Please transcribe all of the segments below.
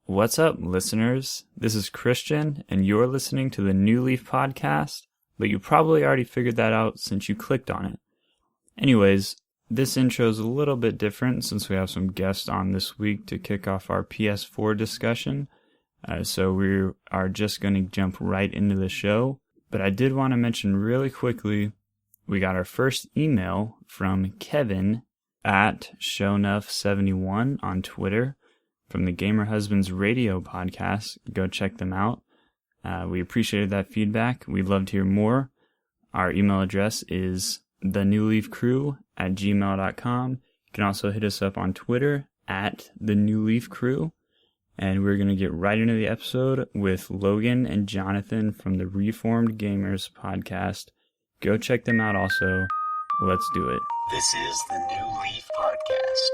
What's up, listeners? This is Christian, and you're listening to the New Leaf podcast, but you probably already figured that out since you clicked on it. Anyways, this intro is a little bit different since we have some guests on this week to kick off our PS4 discussion, so we are just going to jump right into the show. But I did want to mention really quickly, we got our first email from Kevin at Shownuff71 on Twitter, from the Gamer Husbands Radio podcast. Go check them out. We appreciated that feedback. We'd love to hear more. Our email address is thenewleafcrew@gmail.com. You can also hit us up on Twitter at thenewleafcrew. And we're going to get right into the episode with Logan and Jonathan from the Reformed Gamers podcast. Go check them out also. Let's do it. This is the New Leaf Podcast.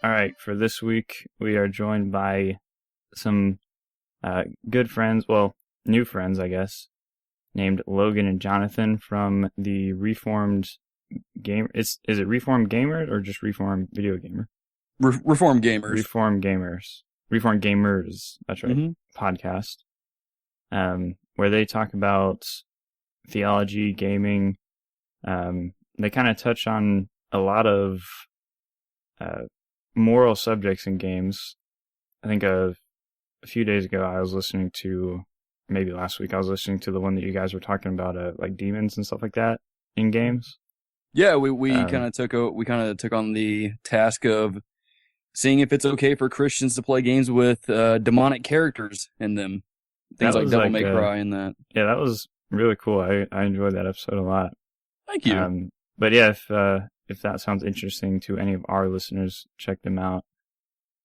All right, for this week, we are joined by some good friends, well, new friends, I guess, named Logan and Jonathan from the Reformed Gamer. Is it Reformed Gamer or just Reformed Video Gamer? Reformed Gamers. Reformed Gamers. Reformed Gamers, that's right, podcast, where they talk about theology, gaming. They kind of touch on a lot of moral subjects in games. I think a few days ago I was listening to, maybe last week, I was listening to the one that you guys were talking about, like demons and stuff like that in games. Yeah, we kind of took on the task of seeing if it's okay for Christians to play games with demonic characters in them. Things like Devil May Cry and that. Yeah, that was really cool. I enjoyed that episode a lot. Thank you. But yeah, if that sounds interesting to any of our listeners, check them out.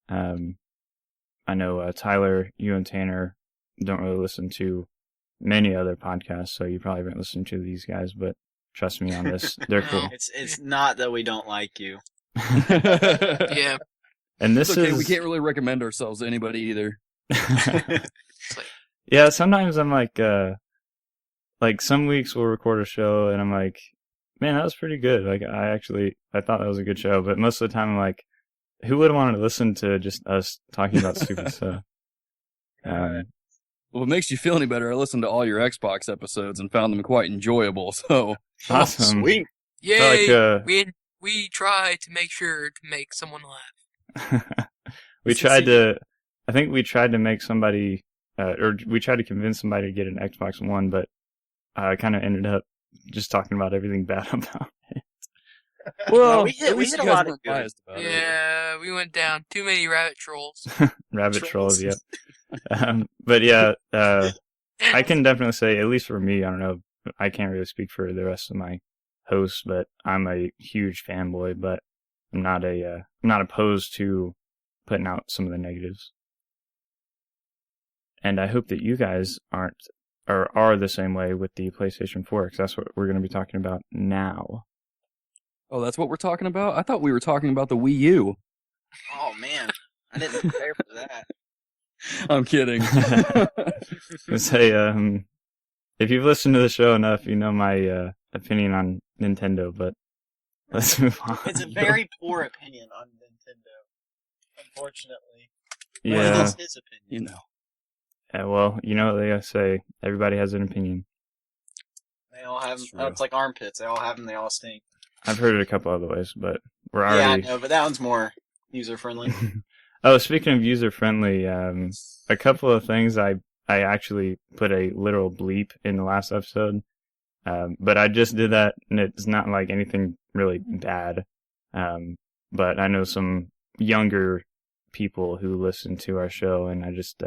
I know Tyler, you and Tanner don't really listen to many other podcasts, so you probably haven't listened to these guys, but trust me on this, they're cool. It's not that we don't like you. Yeah. And this okay, is... we can't really recommend ourselves to anybody either. Yeah, sometimes I'm like some weeks we'll record a show and I'm like, man, that was pretty good. Like, I thought that was a good show, but most of the time I'm like, who would have wanted to listen to just us talking about stupid stuff? Well, if it makes you feel any better, I listened to all your Xbox episodes and found them quite enjoyable, so... Awesome. Sweet. Yay! We try to make sure to make someone laugh. I think we tried to make somebody, or we tried to convince somebody to get an Xbox One, but I kind of ended up just talking about everything bad about it. Well, we hit a lot of good. Yeah, we went down too many rabbit trolls. Rabbit trolls, yeah. But yeah, I can definitely say, at least for me, I don't know, I can't really speak for the rest of my hosts, but I'm a huge fanboy, but I'm not opposed to putting out some of the negatives. And I hope that you guys are the same way with the PlayStation 4, because that's what we're going to be talking about now. Oh, that's what we're talking about? I thought we were talking about the Wii U. Oh, man. I didn't prepare for that. I'm kidding. Say, if you've listened to the show enough, you know my opinion on Nintendo, but let's move on. It's a very poor opinion on Nintendo, unfortunately. Yeah. Well, that's his opinion. You know. Yeah, well, you know what they say. Everybody has an opinion. They all have them. It's like armpits. They all have them. They all stink. I've heard it a couple other ways, but we're already... Yeah, I know, but that one's more user-friendly. Oh, speaking of user-friendly, a couple of things I actually put a literal bleep in the last episode, but I just did that, and it's not like anything really bad, but I know some younger people who listen to our show, and I just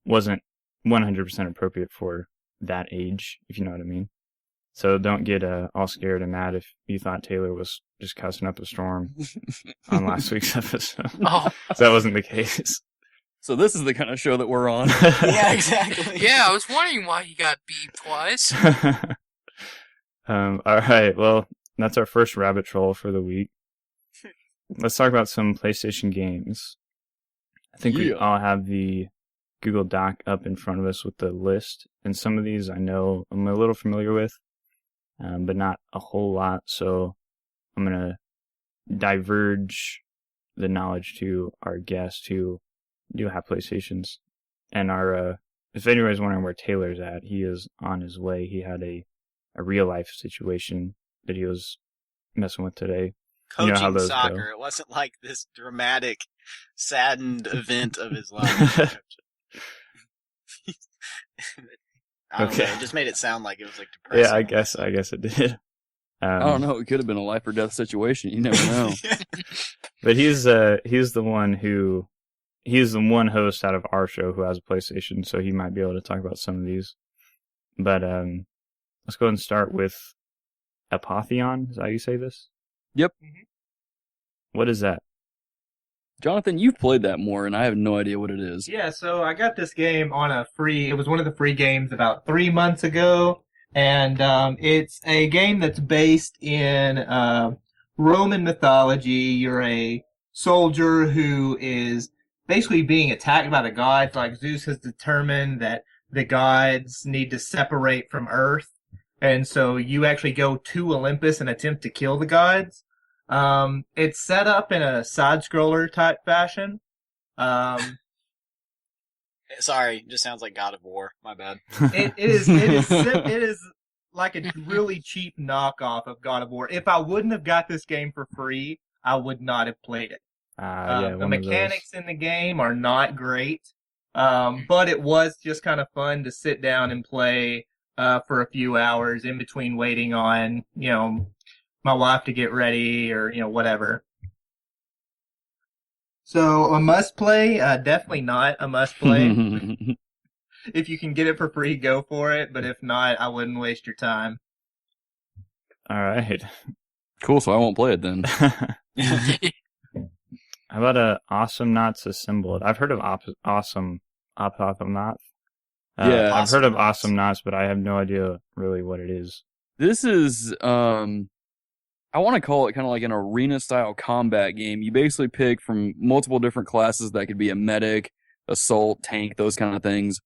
wasn't 100% appropriate for that age, if you know what I mean. So don't get all scared and mad if you thought Taylor was just cussing up a storm on last week's episode. Oh. That wasn't the case. So this is the kind of show that we're on. Yeah, exactly. Yeah, I was wondering why he got beat twice. All right, well, that's our first rabbit troll for the week. Let's talk about some PlayStation games. I think we all have the Google Doc up in front of us with the list, and some of these I know I'm a little familiar with, but not a whole lot, so I'm going to diverge the knowledge to our guest who do have PlayStations. And if anybody's wondering where Taylor's at, he is on his way. He had a real-life situation that he was messing with today. Coaching how those soccer. go. It wasn't like this dramatic, saddened event of his life. I don't know. It just made it sound like it was like depressing. Yeah, I guess it did. I don't know. It could have been a life or death situation. You never know. But he's the one host out of our show who has a PlayStation, so he might be able to talk about some of these. But let's go ahead and start with Apotheon. Is that how you say this? Yep. What is that? Jonathan, you've played that more, and I have no idea what it is. Yeah, so I got this game on it was one of the free games about 3 months ago, and it's a game that's based in Roman mythology. You're a soldier who is basically being attacked by the gods. Like Zeus has determined that the gods need to separate from Earth, and so you actually go to Olympus and attempt to kill the gods. It's set up in a side-scroller type fashion. Sorry, it just sounds like God of War. My bad. It is like a really cheap knockoff of God of War. If I wouldn't have got this game for free, I would not have played it. The mechanics in the game are not great, but it was just kind of fun to sit down and play for a few hours in between waiting on, my wife to get ready or, whatever. So a must play? Definitely not a must play. If you can get it for free, go for it. But if not, I wouldn't waste your time. All right. Cool, so I won't play it then. How about Awesome Knots Assembled? I've heard of Awesome Knots. Yeah, I've heard of Awesome Knots, but I have no idea really what it is. This is, I want to call it kind of like an arena-style combat game. You basically pick from multiple different classes that could be a medic, assault, tank, those kind of things.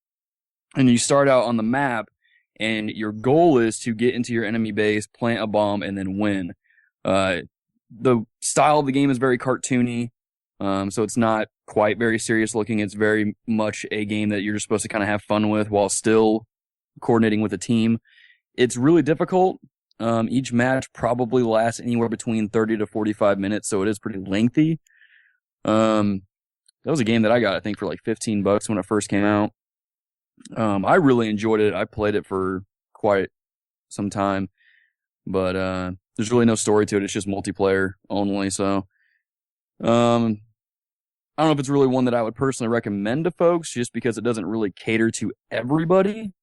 And you start out on the map, and your goal is to get into your enemy base, plant a bomb, and then win. The style of the game is very cartoony, so it's not quite very serious looking. It's very much a game that you're just supposed to kind of have fun with while still coordinating with a team. It's really difficult. Each match probably lasts anywhere between 30 to 45 minutes, so it is pretty lengthy. That was a game that I got, I think, for like $15 when it first came out. I really enjoyed it. I played it for quite some time, but there's really no story to it. It's just multiplayer only, so I don't know if it's really one that I would personally recommend to folks, just because it doesn't really cater to everybody.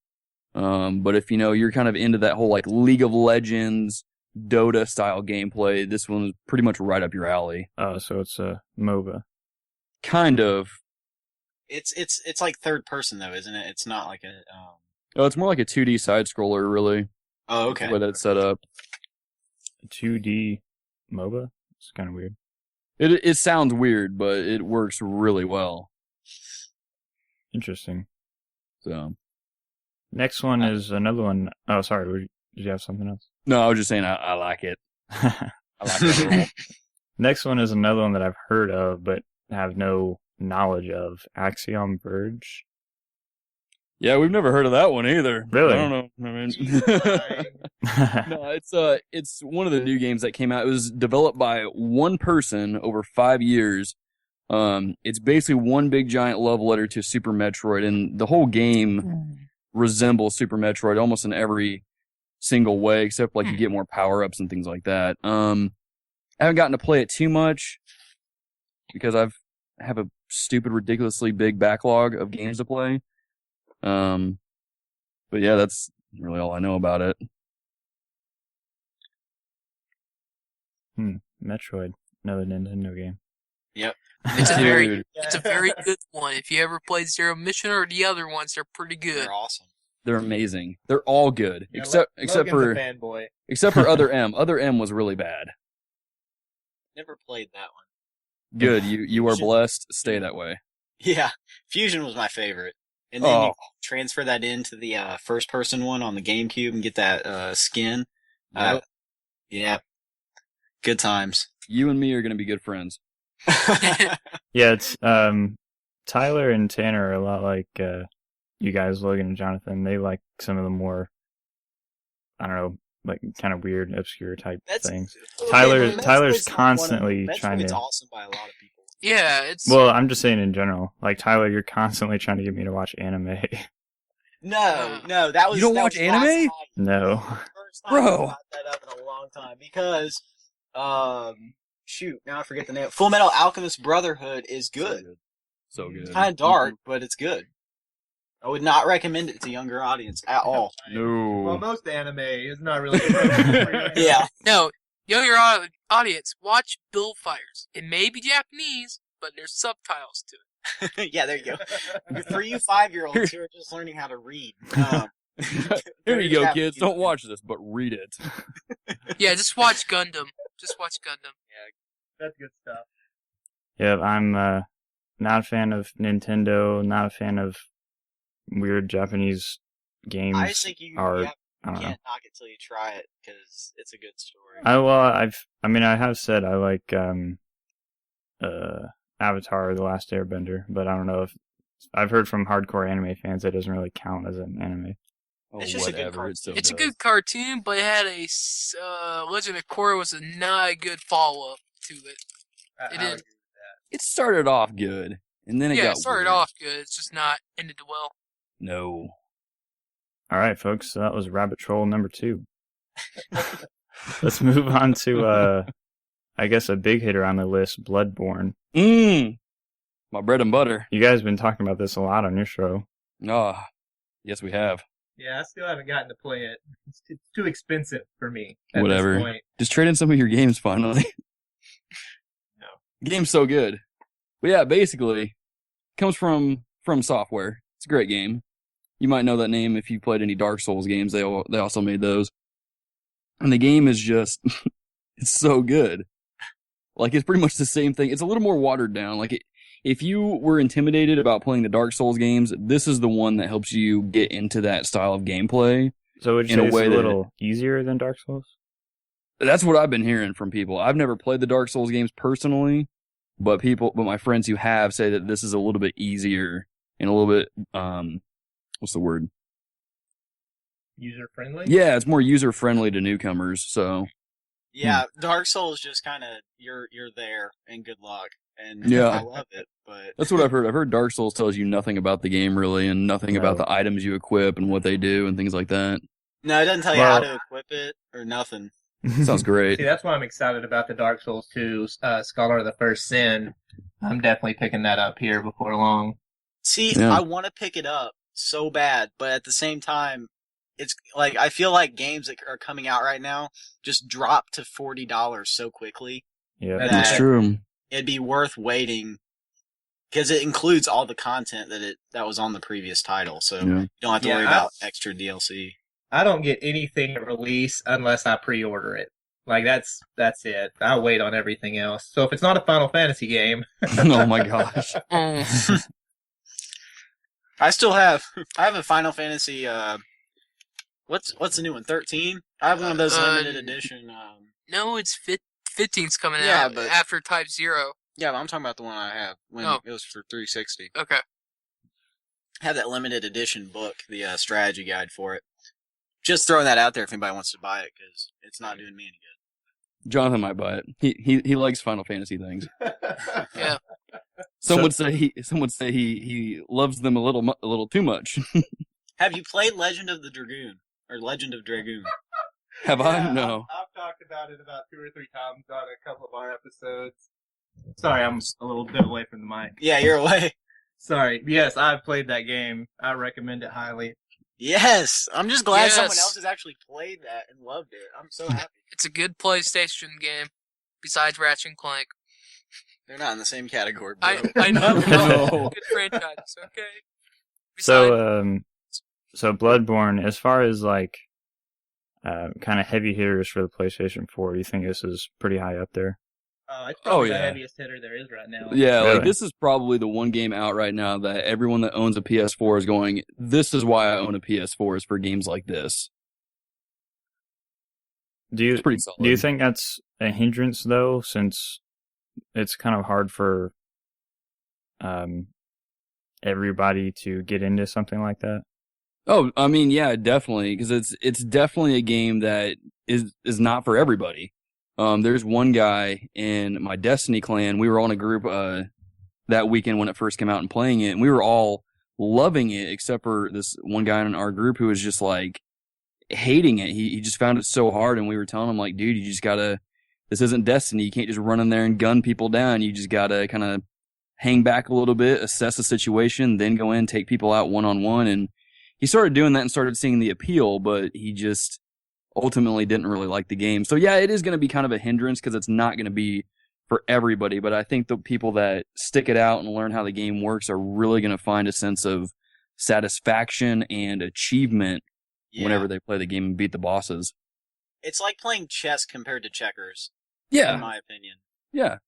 But if you're kind of into that whole like League of Legends, Dota style gameplay, this one's pretty much right up your alley. Oh, so it's a MOBA. Kind of. It's like third person though, isn't it? It's not like a. Oh, it's more like a 2D side scroller, really. Oh, okay. The way that it's set up. A 2D MOBA? It's kind of weird. It sounds weird, but it works really well. Interesting. So. Next one is another one. Oh, sorry. Did you have something else? No, I was just saying I like it. I like it. Next one is another one that I've heard of, but have no knowledge of. Axiom Verge. Yeah, we've never heard of that one either. Really? I don't know. I mean, no, it's one of the new games that came out. It was developed by one person over 5 years. It's basically one big giant love letter to Super Metroid, and the whole game resembles Super Metroid almost in every single way, except like you get more power-ups and things like that. I haven't gotten to play it too much because I have a stupid, ridiculously big backlog of games to play. But yeah, that's really all I know about it. Metroid, another Nintendo game. Yep. It's a Dude. very good one. If you ever played Zero Mission or the other ones, they're pretty good. They're awesome. They're amazing. They're all good, Yeah, except Logan's for a fanboy. Other M. Other M was really bad. Never played that one. Good. You are blessed. Stay that way. Yeah, Fusion was my favorite. And then you Oh, transfer that into the first-person one on the GameCube and get that skin. Yep. Yeah, good times. You and me are gonna be good friends. Yeah, it's Tyler and Tanner are a lot like you guys, Logan and Jonathan. They like some of the more, I don't know, like kind of weird, obscure type things. Tyler's Metroid's constantly Metroid's trying to. awesome by a lot of people. Yeah, it's Well, I'm just saying in general. Like Tyler, you're constantly trying to get me to watch anime. No, that was. You don't that watch was last anime? night. No. First time Bro. I brought that up in a long time because, shoot, now I forget the name. Full Metal Alchemist Brotherhood is good. So good. It's kind of dark, but it's good. I would not recommend it to younger audience at all. Well, No. most anime is not really appropriate for younger Yeah. no younger audience. Watch Build Fires. It may be Japanese, but there's subtitles to it. Yeah, there you go. For you 5-year-olds who are just learning how to read. Here you go, kids. Don't watch this, but read it. Yeah, just watch Gundam. Just watch Gundam. That's good stuff. Yeah, I'm not a fan of Nintendo. Not a fan of weird Japanese games. I just think you are. can't I don't know. knock it till you try it because it's a good story. I have said I like Avatar: The Last Airbender, but I don't know if I've heard from hardcore anime fans that doesn't really count as an anime. Oh, It's just a good whatever. card. It still It's a does. good cartoon, but it had a Legend of Korra was not a good follow up to it. I It would is. agree with It started off good, and then it Yeah, got it started weird. off good. It's just not ended well. No. All right, folks. So that was Rabbit Troll number 2. Let's move on to I guess a big hitter on the list, Bloodborne. My bread and butter. You guys have been talking about this a lot on your show. Ah, yes, we have. Yeah, I still haven't gotten to play it. It's too expensive for me at Whatever. this point. Just trade in some of your games finally. No. The game's so good. But yeah, basically, it comes from Software. It's a great game. You might know that name if you played any Dark Souls games. They also made those. And the game is just, it's so good. Like, it's pretty much the same thing. It's a little more watered down. Like, if you were intimidated about playing the Dark Souls games, this is the one that helps you get into that style of gameplay. So would you In a say it's way a that- little easier than Dark Souls? That's what I've been hearing from people. I've never played the Dark Souls games personally, but my friends who have say that this is a little bit easier and a little bit, what's the word? User friendly? Yeah, it's more user friendly to newcomers. So Yeah, Dark Souls just kind of you're there and good luck, and Yeah. I love it. But that's what I've heard. I've heard Dark Souls tells you nothing about the game really, and nothing about the items you equip and what they do and things like that. no, it doesn't tell you how to equip it or nothing. Sounds great. See, that's why I'm excited about the Dark Souls 2 Scholar of the First Sin. I'm definitely picking that up here before long. See, Yeah. I want to pick it up so bad, but at the same time, it's like I feel like games that are coming out right now just drop to $40 so quickly. Yeah. That's That's that true. it'd be worth waiting because it includes all the content that was on the previous title, so Yeah. you don't have to Yeah, worry about extra DLC. I don't get anything at release unless I pre-order it. Like, that's it. I wait on everything else. So if it's not a Final Fantasy game, Oh my gosh. I have a Final Fantasy. What's the new one? 13. I have one of those limited edition. No, it's 15's coming Yeah, out but- after Type 0. Yeah, but I'm talking about the one I have when Oh. it was for 360. Okay. I have that limited edition book, the strategy guide for it. Just throwing that out there if anybody wants to buy it because it's not doing me any good. Jonathan might buy it. He likes Final Fantasy things. Yeah. Some would say he loves them a little too much. Have you played Legend of the Dragoon or Legend of Dragoon? Have I? No. I've talked about it about 2 or 3 times on a couple of our episodes. Sorry, I'm a little bit away from the mic. Yeah, you're away. Sorry. Yes, I've played that game. I recommend it highly. Yes, I'm just glad someone Yes. else has actually played that and loved it. I'm so happy. It's a good PlayStation game. besides Ratchet and Clank. They're not in the same category, bro. I know. No. Good franchise, okay? So Bloodborne, as far as like kind of heavy hitters for the PlayStation 4, do you think this is pretty high up there? It's probably yeah. the heaviest hitter there is right now. Yeah, Really? like this is probably the one game out right now that everyone that owns a PS4 is going, this is why I own a PS4, is for games like this. It's pretty solid. Do you think that's a hindrance though, since it's kind of hard for everybody to get into something like that? Oh, I mean, yeah, definitely, because it's definitely a game that is not for everybody. There's one guy in my Destiny clan. We were on a group that weekend when it first came out and playing it, and we were all loving it, except for this one guy in our group who was just like hating it. He just found it so hard, and we were telling him like, dude, you just gotta. This isn't Destiny. You can't just run in there and gun people down. You just gotta kind of hang back a little bit, assess the situation, then go in, take people out one-on-one. And he started doing that and started seeing the appeal, but he just ultimately didn't really like the game. So yeah, it is going to be kind of a hindrance because it's not going to be for everybody. But I think the people that stick it out and learn how the game works are really going to find a sense of satisfaction and achievement whenever they play the game and beat the bosses. It's like playing chess compared to checkers. Yeah. In my opinion. Yeah.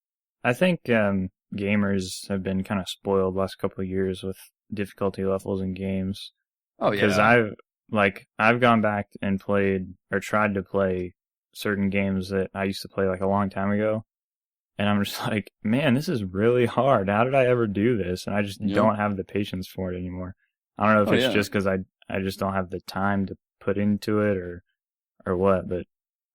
I think gamers have been kind of spoiled the last couple of years with difficulty levels in games. Oh yeah. Because I've gone back and played or tried to play certain games that I used to play like a long time ago, and I'm just like, man, this is really hard. How did I ever do this? And I just don't have the patience for it anymore. I don't know if it's just because I just don't have the time to put into it or what, but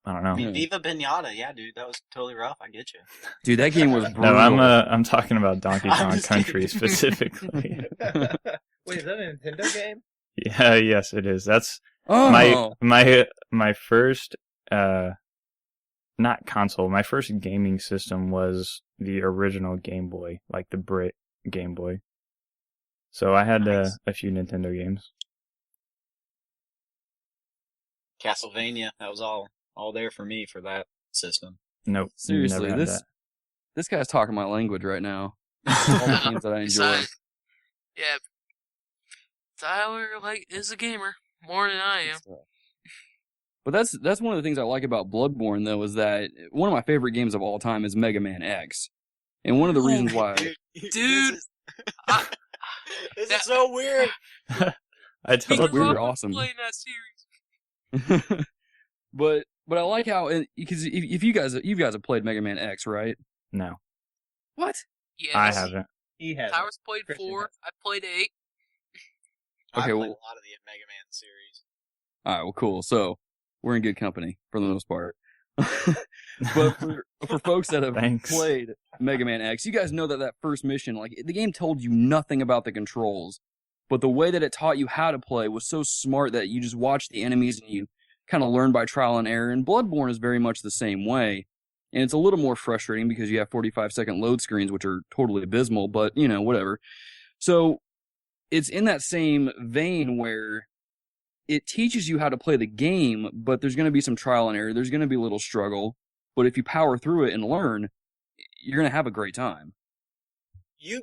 I don't know. Viva Pinata, yeah, dude, that was totally rough. I get you. Dude, that game was brutal. No, I'm talking about Donkey Kong Country specifically. Wait, is that a Nintendo game? Yeah, yes, it is. That's my first not console. My first gaming system was the original Game Boy, like the brick Game Boy. So I had a few Nintendo games. Castlevania, that was all there for me for that system. Nope. Seriously, never had that. this guy's talking my language right now. All the games that I enjoy. Yeah. Tyler is a gamer more than I am. But that's one of the things I like about Bloodborne though, is that one of my favorite games of all time is Mega Man X. And one of the reasons why Dude, this is so weird. I told we you. were awesome. Playing that series. But I like how, because if you guys have played Mega Man X, right? No, What? Yes. I haven't. He has. Tyler's played Christian 4. has. I played 8. I Okay, played well- a lot of the Mega Man series. All right, well, cool. So we're in good company for the most part. But for folks that have Thanks. played Mega Man X, you guys know that first mission, like the game told you nothing about the controls, but the way that it taught you how to play was so smart that you just watched the enemies and you kind of learn by trial and error. And Bloodborne is very much the same way. And it's a little more frustrating because you have 45-second load screens, which are totally abysmal, but, whatever. So it's in that same vein where it teaches you how to play the game, but there's going to be some trial and error. There's going to be a little struggle. But if you power through it and learn, you're going to have a great time. You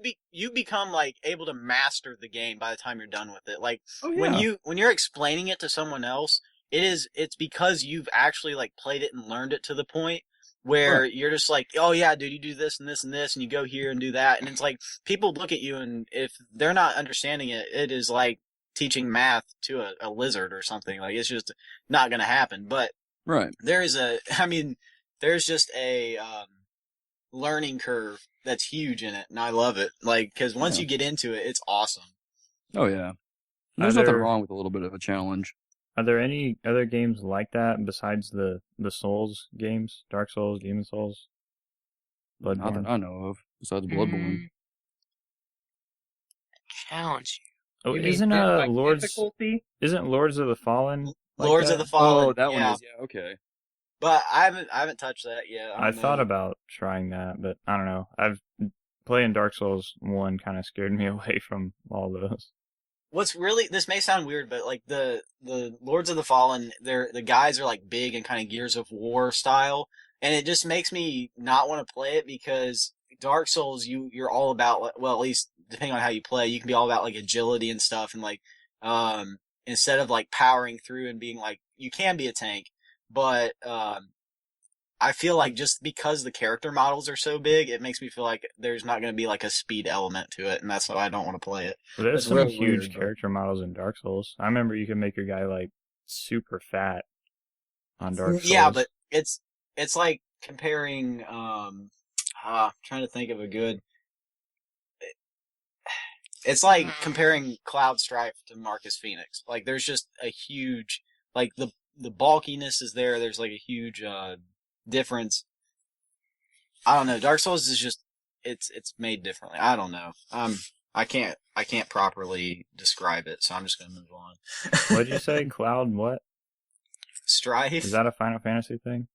become able to master the game by the time you're done with it. Oh, yeah. When you're explaining it to someone else, it's because you've actually played it and learned it to the point where you're just like, oh yeah, dude, you do this and this and this, and you go here and do that, and it's like people look at you, and if they're not understanding it, it is like teaching math to a lizard or something. It's just not going to happen. But Right. there's just a learning curve that's huge in it, and I love it. Because once you get into it, it's awesome. Oh, yeah. There's nothing wrong with a little bit of a challenge. Are there any other games like that besides the Souls games? Dark Souls, Demon Souls, Not Bloodborne? that I know of, besides Bloodborne. Challenge Oh, You mean isn't difficulty? Isn't Lords of the Fallen? like Lords that? of the Fallen. Oh, that yeah. one is, yeah, okay. But I haven't touched that yet. I don't thought know. about trying that, but I don't know. Playing Dark Souls 1 kind of scared me away from all those. This may sound weird, but the Lords of the Fallen, the guys are big and kind of Gears of War style, and it just makes me not want to play it because Dark Souls, you're all about, well, at least depending on how you play, you can be all about like agility and stuff, and like instead of like powering through and being like, you can be a tank, but I feel like just because the character models are so big, it makes me feel like there's not going to be like a speed element to it, and that's why I don't want to play it. Well, there's It's some really huge weird, but- character models in Dark Souls. I remember you can make your guy like super fat on Dark Souls. Yeah, but it's like comparing trying to think of a good. It's like comparing Cloud Strife to Marcus Phoenix. Like there's just a huge like the bulkiness is there. There's like a huge difference. I don't know. Dark Souls is just it's made differently. I don't know. I can't properly describe it, so I'm just gonna move on. What'd you say? Cloud what? Strife? Is that a Final Fantasy thing?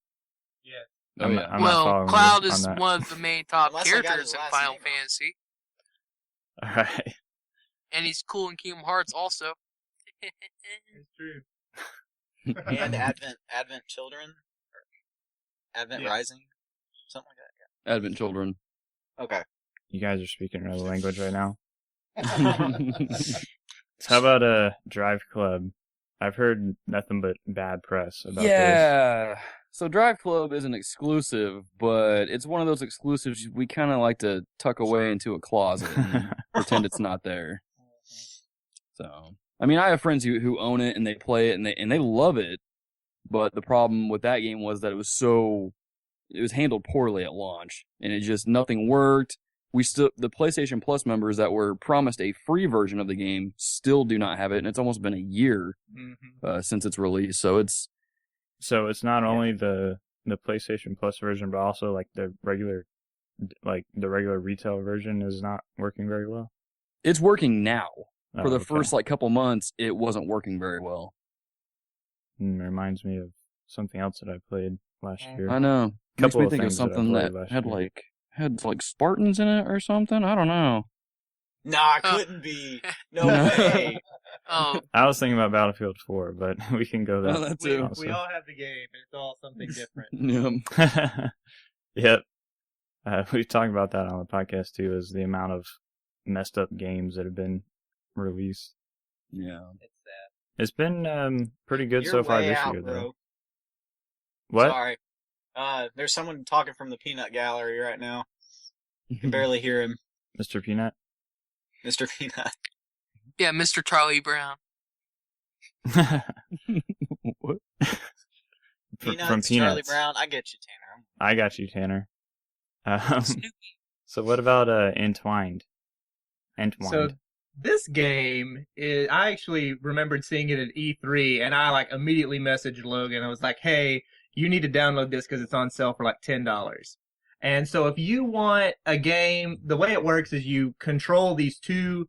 Yeah. I'm yeah. not following Cloud you is on that. one of the main top Unless I got characters his in last Final name wrong. Fantasy, All right. and he's cool in Kingdom Hearts also. It's true. And Advent Children? Or Advent Yeah. Rising? Something like Advent Children. that. Okay. You guys are speaking another language right now. So how about Drive Club? I've heard nothing but bad press about this. Yeah. So Drive Club is an exclusive, but it's one of those exclusives we kind of like to tuck away into a closet and pretend it's not there. So, I mean, I have friends who own it and they play it and they love it, but the problem with that game was that it was handled poorly at launch, and it just nothing worked. The PlayStation Plus members that were promised a free version of the game still do not have it, and it's almost been a year since its release. So it's not only the PlayStation Plus version, but also like the regular retail version is not working very well. it's working now. Oh, For the okay. first couple months, it wasn't working very well. It reminds me of something else that I played last year. I know. Makes Couple me of think of things that I something played that last had year. had Spartans in it or something. I don't know. Nah, it couldn't be. No way. Oh, I was thinking about Battlefield 4, but we can go Oh, that. that We, too. also. we all have the game, and it's all something different. Yeah. Yep. We've talked about that on the podcast too, is the amount of messed up games that have been released. Yeah. It's sad. It's been pretty good You're so far way this out, year, bro. though. What? Sorry. There's someone talking from the peanut gallery right now. You can barely hear him. Mr. Peanut? Mr. Peanut. yeah, Mr. Charlie Brown. What? Peanuts, From Charlie Peanuts. Brown. I get you, Tanner. I got you, Tanner. Snoopy. So what about Entwined? So this game is, I actually remembered seeing it at E3, and I immediately messaged Logan. I was like, "Hey, you need to download this because it's on sale for $10." And so if you want a game, the way it works is you control these two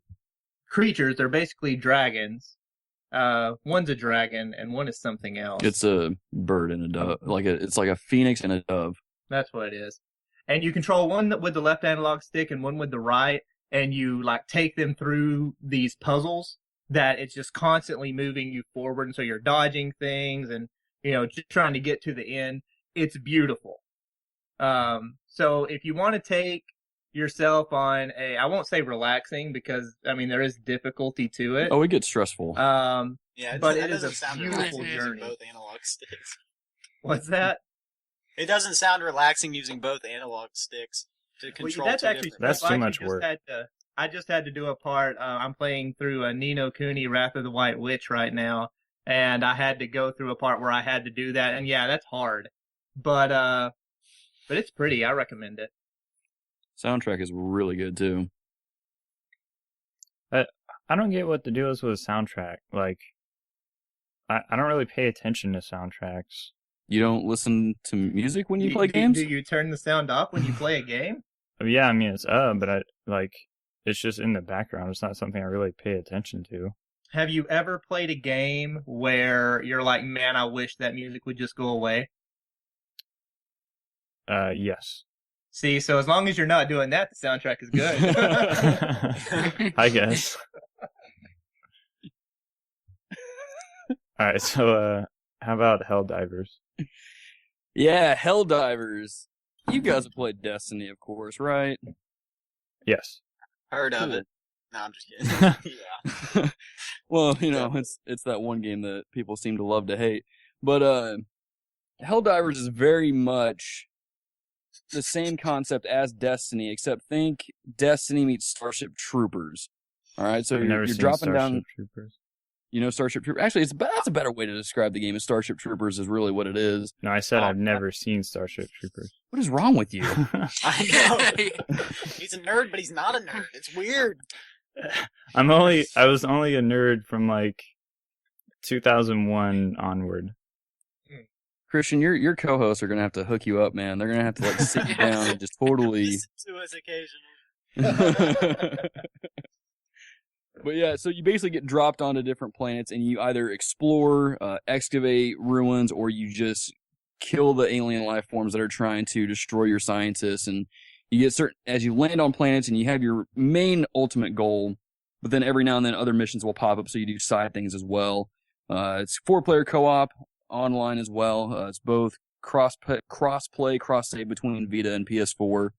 creatures. They're basically dragons. One's a dragon and one is something else. It's a bird and a dove. It's like a phoenix and a dove. That's what it is. And you control one with the left analog stick and one with the right, and you take them through these puzzles that it's just constantly moving you forward, and so you're dodging things and just trying to get to the end. It's beautiful. So if you want to take yourself on I won't say relaxing because there is difficulty to it. Oh, it gets stressful. Yeah, But that it is doesn't a sound beautiful relaxing using journey. both analog sticks. What's that? It doesn't sound relaxing using both analog sticks to control that's two actually different. That's I too actually much just work. I just had to do a part. I'm playing through a Nino Cooney Wrath of the White Witch right now, and I had to go through a part where I had to do that, and yeah, that's hard. But it's pretty. I recommend it. Soundtrack is really good too. I don't get what the deal is with a soundtrack. I don't really pay attention to soundtracks. You don't listen to music when you play games? Do you turn the sound off when you play a game? Yeah, I mean it's but it's just in the background. It's not something I really pay attention to. Have you ever played a game where you're like, man, I wish that music would just go away? Yes. See, so as long as you're not doing that, the soundtrack is good. I guess. All right, so how about Helldivers? Yeah, Helldivers. You guys have played Destiny, of course, right? Yes. Heard of Cool. it. No, I'm just kidding. Yeah. Well, it's that one game that people seem to love to hate. But Helldivers is very much the same concept as Destiny, except think Destiny meets Starship Troopers. All right, so I've never you're seen dropping Starship down. Troopers. Starship Troopers. Actually, that's a better way to describe the game. Is Starship Troopers is really what it is. No, I said I've never seen Starship Troopers. What is wrong with you? I know. He's a nerd, but he's not a nerd. It's weird. I was only a nerd from like 2001 onward. Christian, your co-hosts are gonna have to hook you up, man. They're gonna have to like sit you down and just totally. Listen to us occasionally. But yeah, so you basically get dropped onto different planets, and you either explore, excavate ruins, or you just kill the alien life forms that are trying to destroy your scientists. And you get as you land on planets, and you have your main ultimate goal. But then every now and then, other missions will pop up, so you do side things as well. It's 4-player co-op online as well. It's both cross-play, cross-save between Vita and PS4.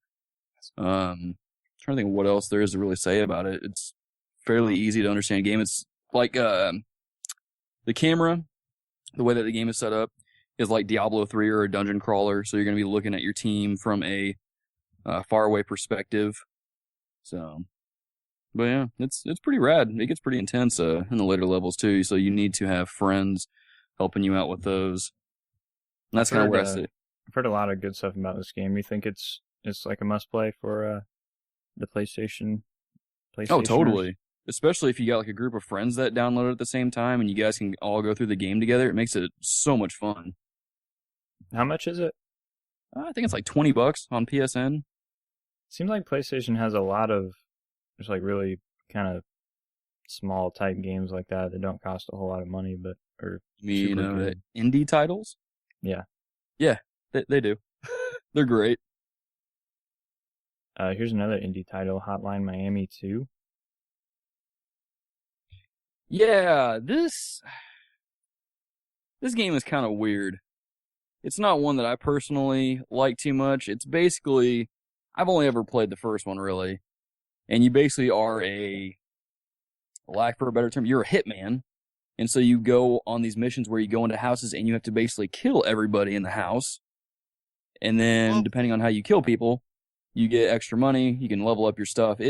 I'm trying to think of what else there is to really say about it. It's fairly easy to understand game. It's like the camera, the way that the game is set up, is like Diablo 3 or a dungeon crawler. So you're going to be looking at your team from a faraway perspective. So, but yeah, it's pretty rad. It gets pretty intense in the later levels too. So you need to have friends helping you out with those. And that's kind of where I sit. I've heard a lot of good stuff about this game. You think it's like a must play for the PlayStation? Oh, totally. Especially if you got like a group of friends that download it at the same time and you guys can all go through the game together. It makes it so much fun. How much is it? I think it's like $20 on PSN. Seems like PlayStation has a lot of just like really kind of small type games like that don't cost a whole lot of money, but indie titles. Yeah, they do. They're great. Here's another indie title, Hotline Miami 2. Yeah, this game is kind of weird. It's not one that I personally like too much. It's basically, I've only ever played the first one really, and you basically are lack for a better term, you're a hitman, and so you go on these missions where you go into houses and you have to basically kill everybody in the house, and then depending on how you kill people, you get extra money, you can level up your stuff.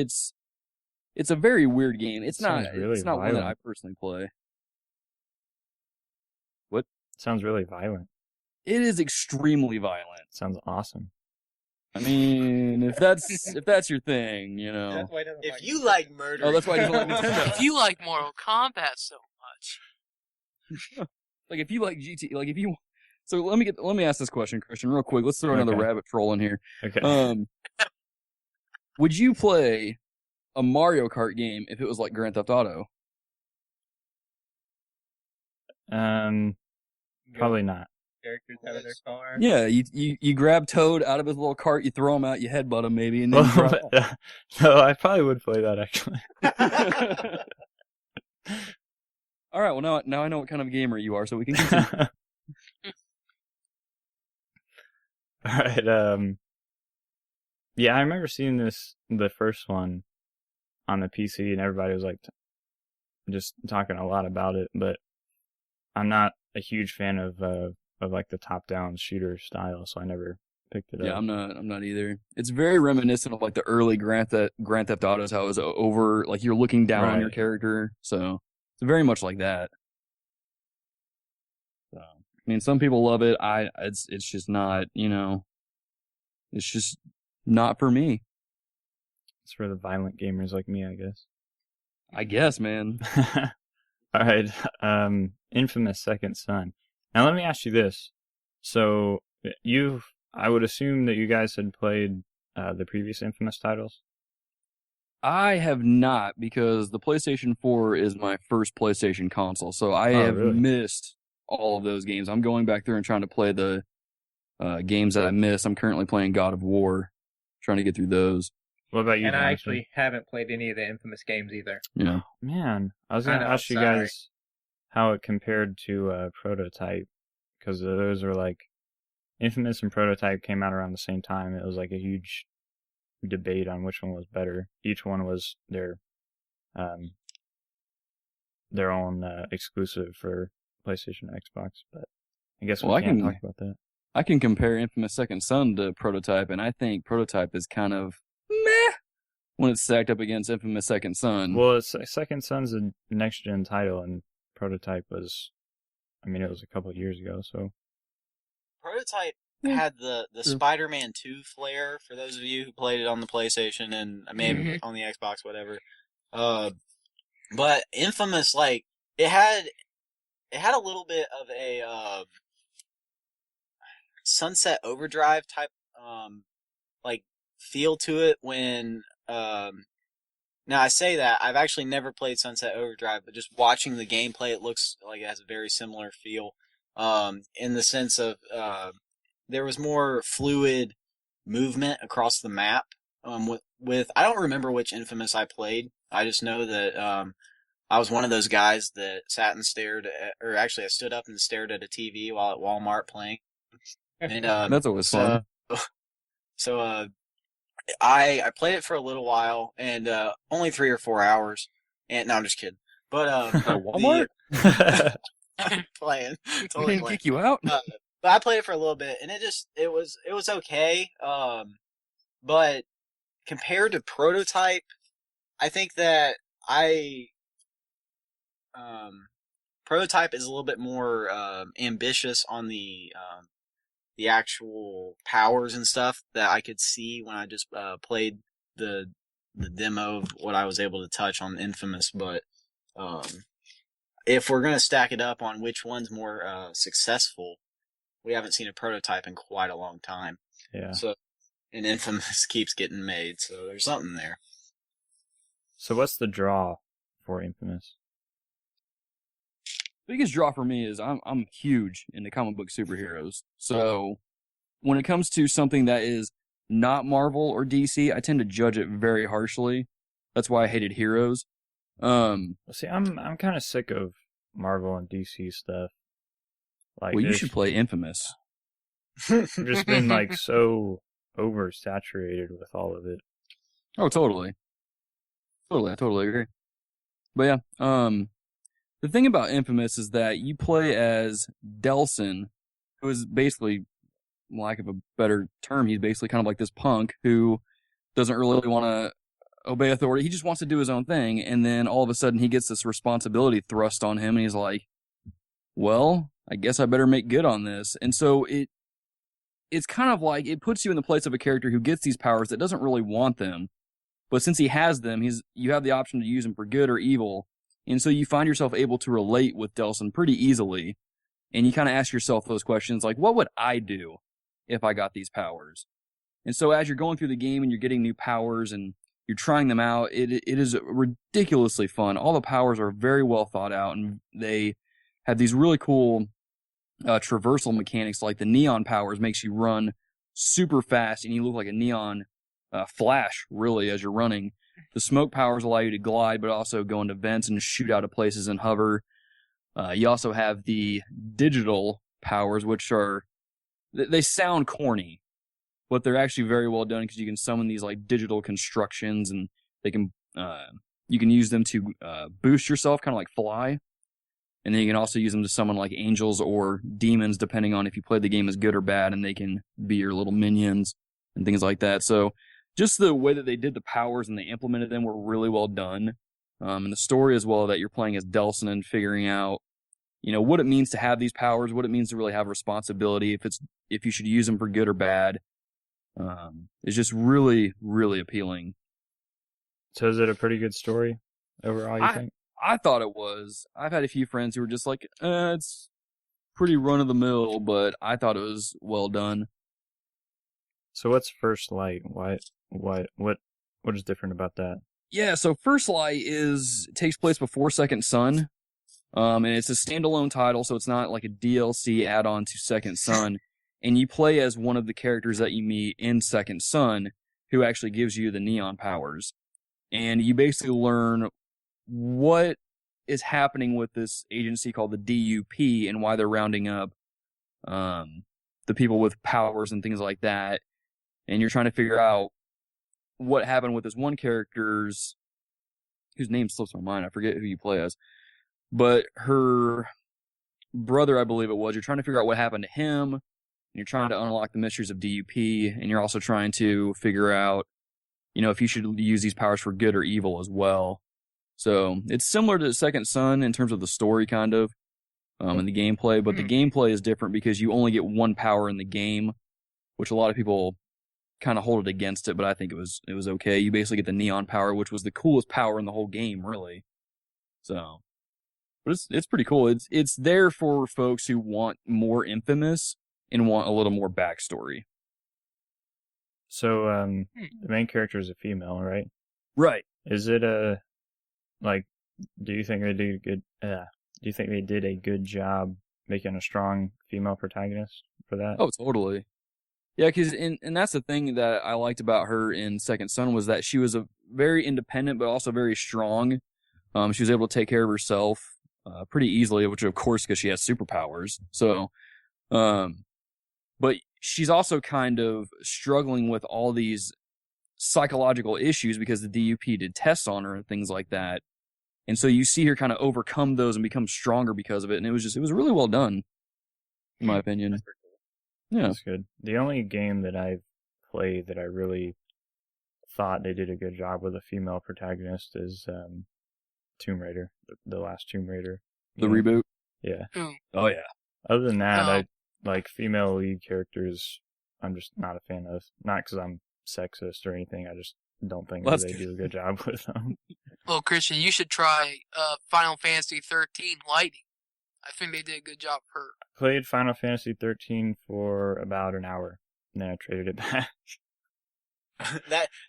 It's a very weird game. It's not one that I personally play. What? Sounds really violent. It is extremely violent. Sounds awesome. I mean, if that's your thing, If you like murder, that's why I don't like Nintendo. If you like Mortal Kombat so much, like if you like GT, like if you. So let me ask this question, Christian, real quick. Let's throw another rabbit troll in here. Okay. Would you play a Mario Kart game if it was like Grand Theft Auto? Probably not. Characters out of their car. Yeah, you grab Toad out of his little cart, you throw him out, you headbutt him maybe, and then you drive off. No, I probably would play that actually. All right, well now I know what kind of gamer you are, so we can continue. All right. Yeah, I remember seeing the first one on the PC, and everybody was like just talking a lot about it. But I'm not a huge fan of like the top-down shooter style, so I never picked it up. Yeah, I'm not either. It's very reminiscent of like the early Grand Theft Autos, how it was over, like you're looking down on your character. So it's very much like that. So I mean, some people love it. It's just not, it's just not for me. It's for the violent gamers like me, I guess. I guess, man. All right. Infamous Second Son. Now let me ask you this. So I would assume that you guys had played the previous Infamous titles? I have not, because the PlayStation 4 is my first PlayStation console, so I have missed all of those games. I'm going back through and trying to play the games that I missed. I'm currently playing God of War, trying to get through those. What about you? And I actually haven't played any of the Infamous games either. Yeah. Man, I was going to ask you guys how it compared to Prototype, because those are like Infamous and Prototype came out around the same time. It was like a huge debate on which one was better. Each one was their own exclusive for PlayStation and Xbox, but I guess we can't talk about that. I can compare Infamous Second Son to Prototype, and I think Prototype is kind of meh when it's stacked up against Infamous Second Son. Well, Second Son's a next-gen title, and Prototype was, it was a couple of years ago, so. Prototype had the Spider-Man 2 flair, for those of you who played it on the PlayStation and maybe on the Xbox, whatever. But Infamous, like, it had a little bit of a Sunset Overdrive type like feel to it when now I say that I've actually never played Sunset Overdrive, but just watching the gameplay, it looks like it has a very similar feel in the sense of there was more fluid movement across the map. With I don't remember which Infamous I played. I just know that I was one of those guys that sat and stared at, or actually I stood up and stared at a TV while at Walmart playing. And that's always fun. So I played it for a little while and only 3 or 4 hours. And no, I'm just kidding. But Walmart playing, they totally didn't playing. kick you out. But I played it for a little bit, and it was okay. But compared to Prototype, I think that Prototype is a little bit more ambitious on the actual powers and stuff that I could see when I just played the demo of what I was able to touch on Infamous. But if we're gonna stack it up on which one's more successful, we haven't seen a Prototype in quite a long time. Yeah. So, and Infamous keeps getting made, so there's something there. So what's the draw for Infamous? Biggest draw for me is I'm huge into comic book superheroes. So when it comes to something that is not Marvel or DC, I tend to judge it very harshly. That's why I hated Heroes. See, I'm kind of sick of Marvel and DC stuff. Like, well, you should play Infamous. I've just been like so oversaturated with all of it. Oh, totally. I totally agree. But yeah, the thing about Infamous is that you play as Delsin, who is basically, lack of a better term, he's basically kind of like this punk who doesn't really want to obey authority. He just wants to do his own thing, and then all of a sudden he gets this responsibility thrust on him, and he's like, well, I guess I better make good on this. And so it's kind of like, it puts you in the place of a character who gets these powers that doesn't really want them, but since he has them, you have the option to use them for good or evil. And so you find yourself able to relate with Delsin pretty easily. And you kind of ask yourself those questions like, what would I do if I got these powers? And so as you're going through the game and you're getting new powers and you're trying them out, it is ridiculously fun. All the powers are very well thought out, and they have these really cool traversal mechanics. Like the neon powers makes you run super fast and you look like a neon flash, really, as you're running. The smoke powers allow you to glide, but also go into vents and shoot out of places and hover. You also have the digital powers, which are, they sound corny, but they're actually very well done because you can summon these like digital constructions, and they can you can use them to boost yourself, kind of like fly. And then you can also use them to summon like angels or demons, depending on if you play the game as good or bad, and they can be your little minions and things like that. So just the way that they did the powers and they implemented them were really well done. And the story as well, that you're playing as Delsin and figuring out, what it means to have these powers, what it means to really have responsibility, if you should use them for good or bad, is just really, really appealing. So is it a pretty good story overall, you think? I thought it was. I've had a few friends who were just like, it's pretty run-of-the-mill, but I thought it was well done. So what's First Light? What is different about that? Yeah, so First Light takes place before Second Son, and it's a standalone title, so it's not like a DLC add-on to Second Son, and you play as one of the characters that you meet in Second Son, who actually gives you the neon powers. And you basically learn what is happening with this agency called the DUP and why they're rounding up the people with powers and things like that, and you're trying to figure out what happened with this one character's, whose name slips my mind, I forget who you play as, but her brother, I believe it was, you're trying to figure out what happened to him, and you're trying to unlock the mysteries of DUP, and you're also trying to figure out, if you should use these powers for good or evil as well. So it's similar to Second Son in terms of the story, kind of, and the gameplay, but the gameplay is different because you only get one power in the game, which a lot of people kind of hold it against it, but I think it was okay. You basically get the neon power, which was the coolest power in the whole game, really. So, but it's pretty cool. It's there for folks who want more Infamous and want a little more backstory. So, the main character is a female, right? Right. Is it do you think they did good? Do you think they did a good job making a strong female protagonist for that? Oh, totally. Yeah, and that's the thing that I liked about her in Second Son was that she was a very independent, but also very strong. She was able to take care of herself pretty easily, which of course because she has superpowers. So, but she's also kind of struggling with all these psychological issues because the DUP did tests on her and things like that. And so you see her kind of overcome those and become stronger because of it. And it was really well done, in my opinion. That's pretty cool. Yeah. That's good. The only game that I've played that I really thought they did a good job with a female protagonist is Tomb Raider, the last Tomb Raider. The reboot? Yeah. Oh, yeah. Other than that, I like female lead characters. I'm just not a fan of. Not because I'm sexist or anything. I just don't think that they do a good job with them. Well, Christian, you should try Final Fantasy 13 Lightning. I think they did a good job for her. Played Final Fantasy 13 for about an hour, and then I traded it back.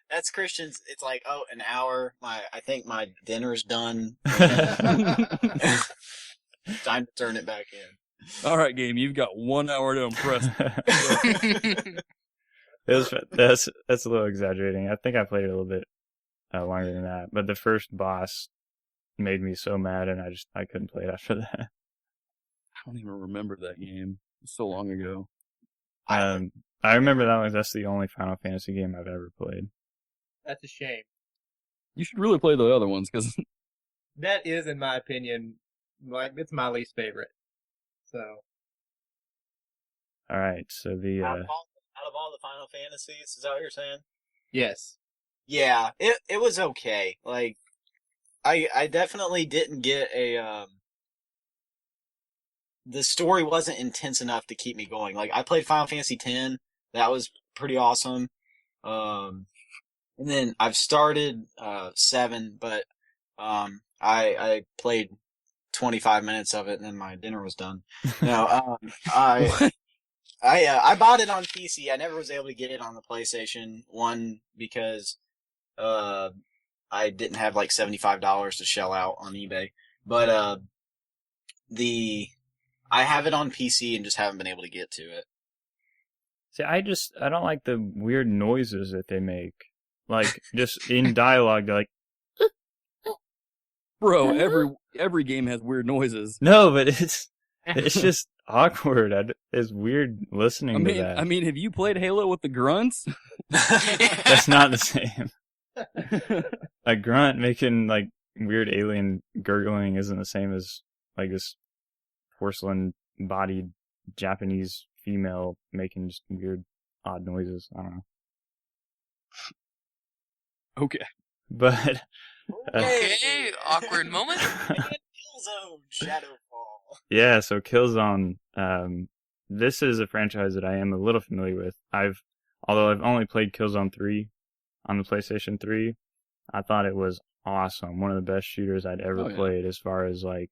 That's Christian's. It's like, oh, an hour. I think my dinner's done. Time to turn it back in. All right, game. You've got 1 hour to impress me. That's a little exaggerating. I think I played it a little bit longer than that. But the first boss made me so mad, and I couldn't play it after that. I don't even remember that game. It was so long ago. I remember that one. That's the only Final Fantasy game I've ever played. That's a shame. You should really play the other ones because That is, in my opinion, it's my least favorite. So. All right, so Out of all the Final Fantasies, is that what you're saying? Yes. Yeah, it was okay. Like, I definitely didn't get the story wasn't intense enough to keep me going. Like, I played Final Fantasy X. That was pretty awesome. And then I've started 7, but I played 25 minutes of it, and then my dinner was done. No, I bought it on PC. I never was able to get it on the PlayStation 1 because I didn't have like $75 to shell out on eBay. But I have it on PC and just haven't been able to get to it. See, I don't like the weird noises that they make. Like, just in dialogue, they're like, bro, every game has weird noises. no, but it's just awkward. It's weird listening to that. I mean, have you played Halo with the grunts? That's not the same. A grunt making like weird alien gurgling isn't the same as like this porcelain-bodied Japanese female making just weird, odd noises. I don't know. Okay. But Okay, awkward moment. Killzone Shadowfall. yeah, so Killzone. This is a franchise that I am a little familiar with. Although I've only played Killzone 3 on the PlayStation 3, I thought it was awesome. One of the best shooters I'd ever played as far as like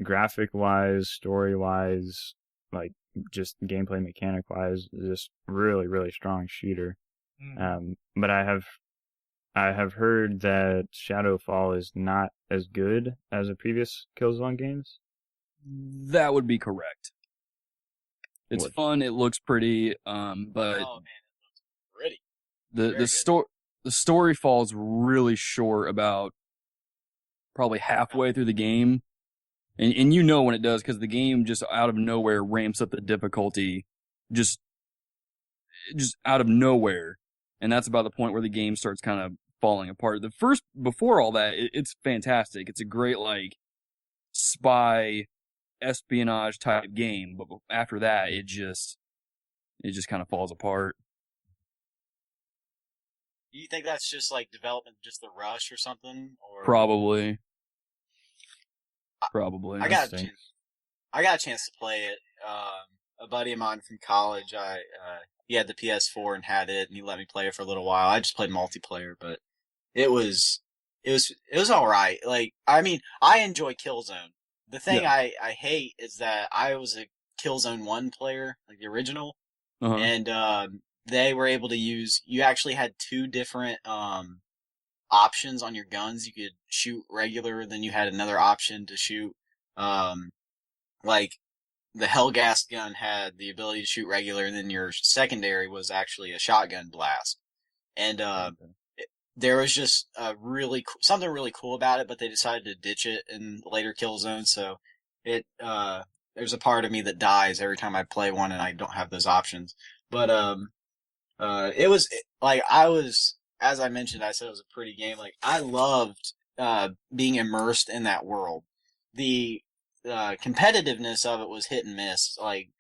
graphic-wise, story-wise, like just gameplay mechanic-wise, just really, really strong shooter. But I have heard that Shadowfall is not as good as the previous Killzone games. That would be correct. It's fun. It looks pretty. But Oh man, it looks pretty. the story falls really short about probably halfway through the game, and you know when it does because the game just out of nowhere ramps up the difficulty just out of nowhere. And that's about the point where the game starts kind of falling apart. Before all that, it's fantastic. It's a great, like, spy espionage type game. But after that, it just kind of falls apart. Do you think that's just like development, just the rush or something? Or Probably. I got a chance to play it. A buddy of mine from college, he had the PS4 and had it, and he let me play it for a little while. I just played multiplayer, but it was all right. Like, I mean, I enjoy Killzone. The thing I hate is that I was a Killzone 1 player, like the original, and they were able to use. You actually had two different options on your guns. You could shoot regular, then you had another option to shoot like the Hellgas gun had the ability to shoot regular, and then your secondary was actually a shotgun blast. And there was just something really cool about it, but they decided to ditch it in later Killzone. So there's a part of me that dies every time I play one and I don't have those options. But as I mentioned, I said it was a pretty game. Like, I loved being immersed in that world. The competitiveness of it was hit and miss. Like,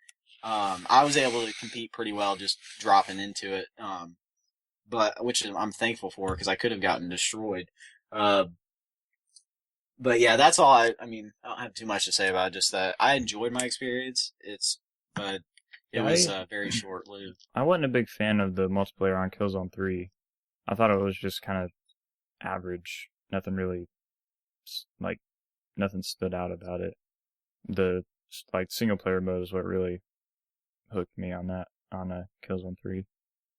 I was able to compete pretty well just dropping into it, which I'm thankful for, because I could have gotten destroyed. But yeah, that's all. I mean, I don't have too much to say about it. Just that I enjoyed my experience. But it was very short-lived. I wasn't a big fan of the multiplayer on Killzone 3. I thought it was just kind of average. Nothing really, nothing stood out about it. The single player mode is what really hooked me on that on Killzone 3.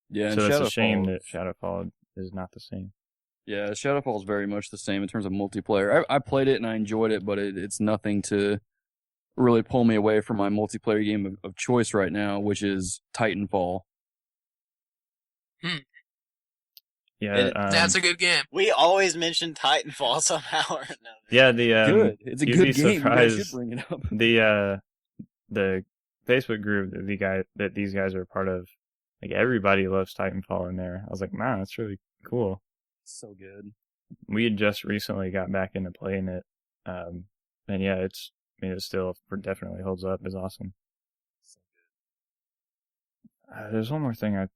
Yeah, so it's a shame that Shadowfall is not the same. Yeah, Shadowfall is very much the same in terms of multiplayer. I played it and I enjoyed it, but it's nothing to really pull me away from my multiplayer game of choice right now, which is Titanfall. Yeah, that's a good game. We always mention Titanfall somehow or another. Yeah, good. It's a good game. You guys should bring it up. The Facebook group that these guys are a part of, like, everybody loves Titanfall in there. I was like, man, that's really cool. So good. We had just recently got back into playing it, and yeah, it still definitely holds up. It's awesome. So good. There's one more thing I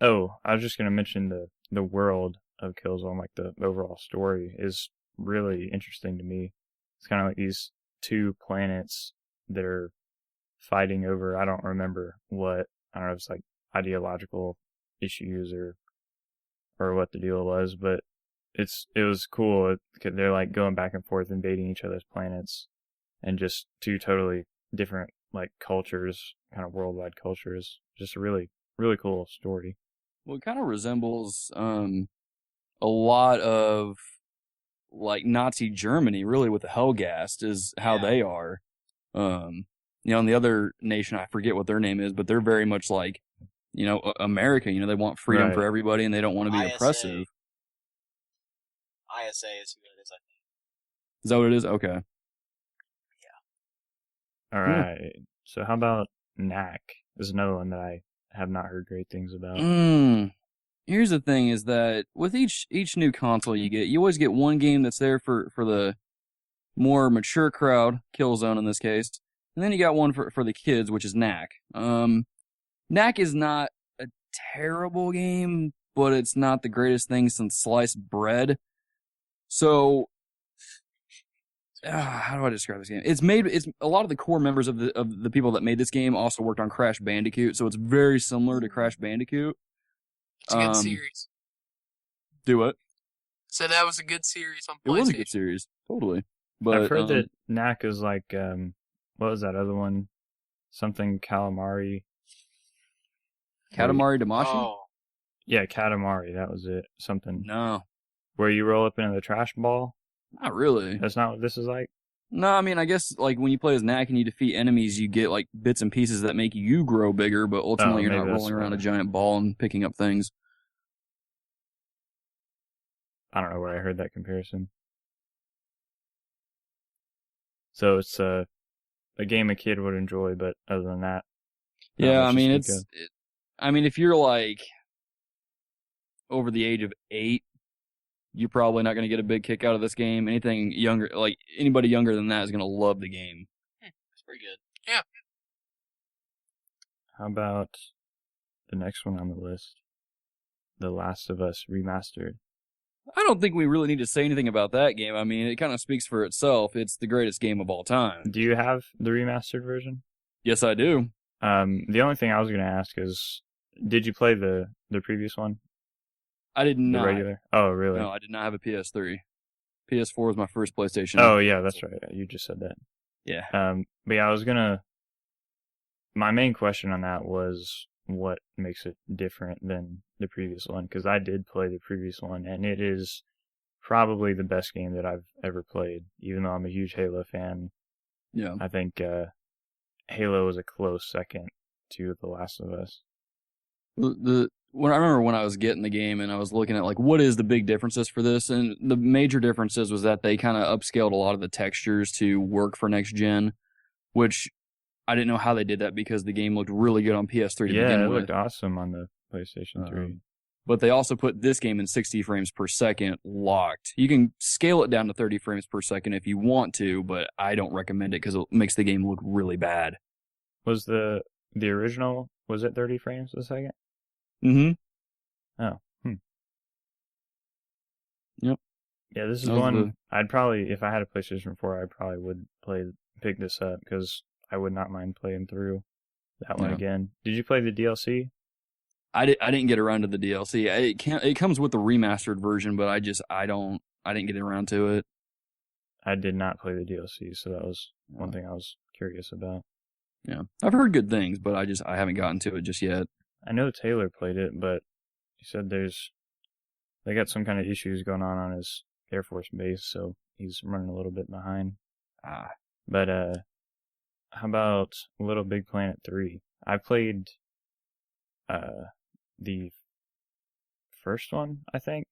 was just gonna mention the world of Killzone, like the overall story is really interesting to me. It's kind of like these two planets that are fighting over, I don't remember what. I don't know if it's like ideological issues or what the deal was, but it was cool. They're like going back and forth, invading each other's planets, and just two totally different, like, cultures, kind of worldwide cultures. Just a really, really cool story. Well, it kind of resembles a lot of, like, Nazi Germany, really, with the Hellgast, is how they are. And the other nation, I forget what their name is, but they're very much like, America. They want freedom for everybody, and they don't want to be oppressive. ISA is who it is, I think. Is that what it is? Okay. Yeah. All right. So how about Knack? This is another one that I have not heard great things about. Here's the thing: is that with each new console you always get one game that's there for the more mature crowd, Killzone in this case, and then you got one for the kids, which is Knack. Knack is not a terrible game, but it's not the greatest thing since sliced bread. So, how do I describe this game? It's a lot of the core members of the people that made this game also worked on Crash Bandicoot, so it's very similar to Crash Bandicoot. It's a good series. Do what? So that was a good series on PlayStation. It was a good series, totally. But I've heard that Knack is like, what was that other one? Something Katamari. Katamari Damacy? Oh. Yeah, Katamari, that was it. Something. No. Where you roll up into the trash ball? Not really. That's not what this is like? No, I mean, I guess, like, when you play as Knack and you defeat enemies, you get, like, bits and pieces that make you grow bigger, but ultimately you're not rolling around a giant ball and picking up things. I don't know where I heard that comparison. So it's a game a kid would enjoy, but other than that... Yeah, much I mean, to speak of. if you're like over the age of 8, you're probably not going to get a big kick out of this game. Anything younger, like anybody younger than that is going to love the game. That's pretty good. Yeah. How about the next one on the list? The Last of Us Remastered. I don't think we really need to say anything about that game. I mean, it kind of speaks for itself. It's the greatest game of all time. Do you have the remastered version? Yes, I do. The only thing I was going to ask is, did you play the previous one? I did not. The regular? Oh, really? No, I did not have a PS3. PS4 was my first PlayStation. Oh, yeah, that's right. You just said that. Yeah. But yeah, my main question on that was what makes it different than the previous one, because I did play the previous one, and it is probably the best game that I've ever played, even though I'm a huge Halo fan. Yeah. I think Halo is a close second to The Last of Us. When I remember when I was getting the game and I was looking at like what is the big differences for this, and the major differences was that they kind of upscaled a lot of the textures to work for next gen, which I didn't know how they did that because the game looked really good on PS3 to begin with. Yeah, it looked awesome on the PlayStation 3. But they also put this game in 60 frames per second locked. You can scale it down to 30 frames per second if you want to, but I don't recommend it because it makes the game look really bad. Was the original, was it 30 frames a second? Mm-hmm. Oh. Yep. Yeah, this is one I'd probably, if I had a PlayStation 4, I probably would pick this up because I would not mind playing through that one again. Did you play the DLC? I didn't get around to the DLC. It comes with the remastered version, but I didn't get around to it. I did not play the DLC, so that was one thing I was curious about. Yeah, I've heard good things, but I haven't gotten to it just yet. I know Taylor played it, but he said they got some kind of issues going on his Air Force base, so he's running a little bit behind. But how about Little Big Planet 3? I played the first one, I think.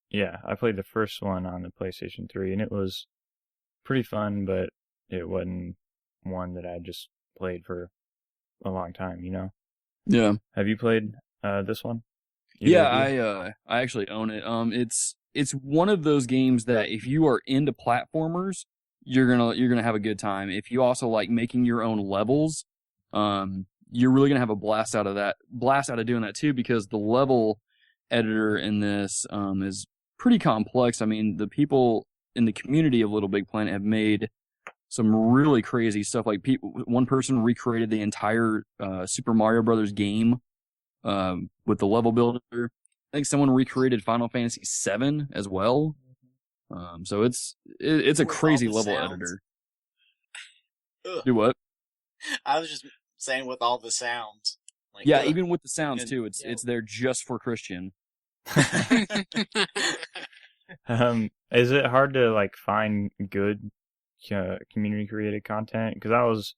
Yeah, I played the first one on the PlayStation 3, and it was pretty fun, but it wasn't one that I just played for a long time, you know? Yeah. Have you played this one? Yeah, I actually own it. It's one of those games that if you are into platformers, you're gonna have a good time. If you also like making your own levels, you're really gonna have a blast out of doing that too, because the level editor in this is pretty complex. I mean, the people in the community of Little Big Planet have made some really crazy stuff. Like one person recreated the entire Super Mario Brothers game with the level builder. I think someone recreated Final Fantasy VII as well. So it's a crazy level editor. Ugh. Do what? I was just saying with all the sounds. Like, Yeah, ugh. even with the sounds too. It's there just for Christian. Is it hard to like find good community created content? Because that was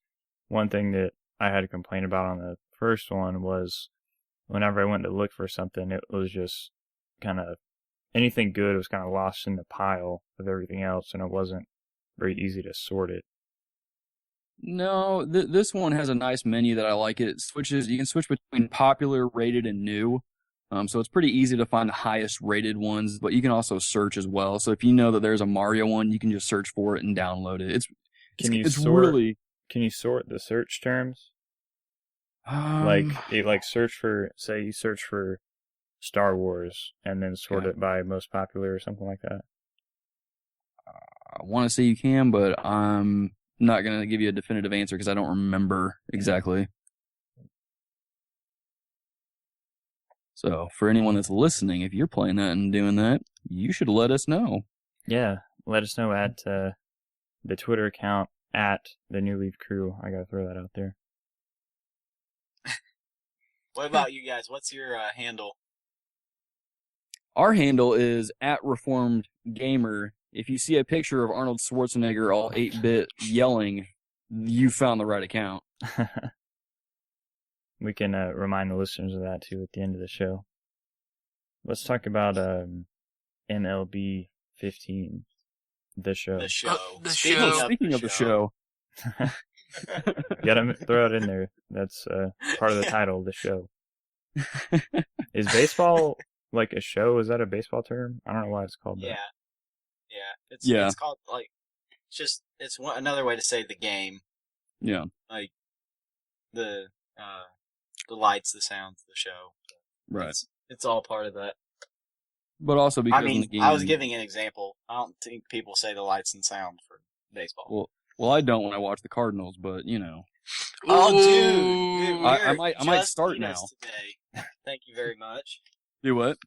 one thing that I had to complain about on the first one, was whenever I went to look for something, it was just kind of anything good was kind of lost in the pile of everything else, and it wasn't very easy to sort it. No, this one has a nice menu that I like. You can switch between popular, rated, and new. So it's pretty easy to find the highest rated ones, but you can also search as well. So if you know that there's a Mario one, you can just search for it and download it. Can you sort the search terms? Search for, say you search for Star Wars and then sort it by most popular or something like that. I want to say you can, but I'm not going to give you a definitive answer because I don't remember exactly. So, for anyone that's listening, if you're playing that and doing that, you should let us know. Yeah, let us know at the Twitter account at the New Leaf Crew. I gotta throw that out there. What about you guys? What's your handle? Our handle is at Reformed Gamer. If you see a picture of Arnold Schwarzenegger all 8-bit yelling, you found the right account. We can remind the listeners of that too at the end of the show. Let's talk about MLB 15, the show. The show. Speaking of the show. Gotta throw it in there. That's part of the title of the show. Is baseball like a show? Is that a baseball term? I don't know why it's called that. It's called like another way to say the game. Yeah. Like the lights, the sounds, the show. Right. It's all part of that. But also because I mean, in the game, I was giving an example. I don't think people say the lights and sound for baseball. Well, I don't when I watch the Cardinals, but you know. Oh, dude, Ooh. I might start now. Today. Thank you very much. Do what?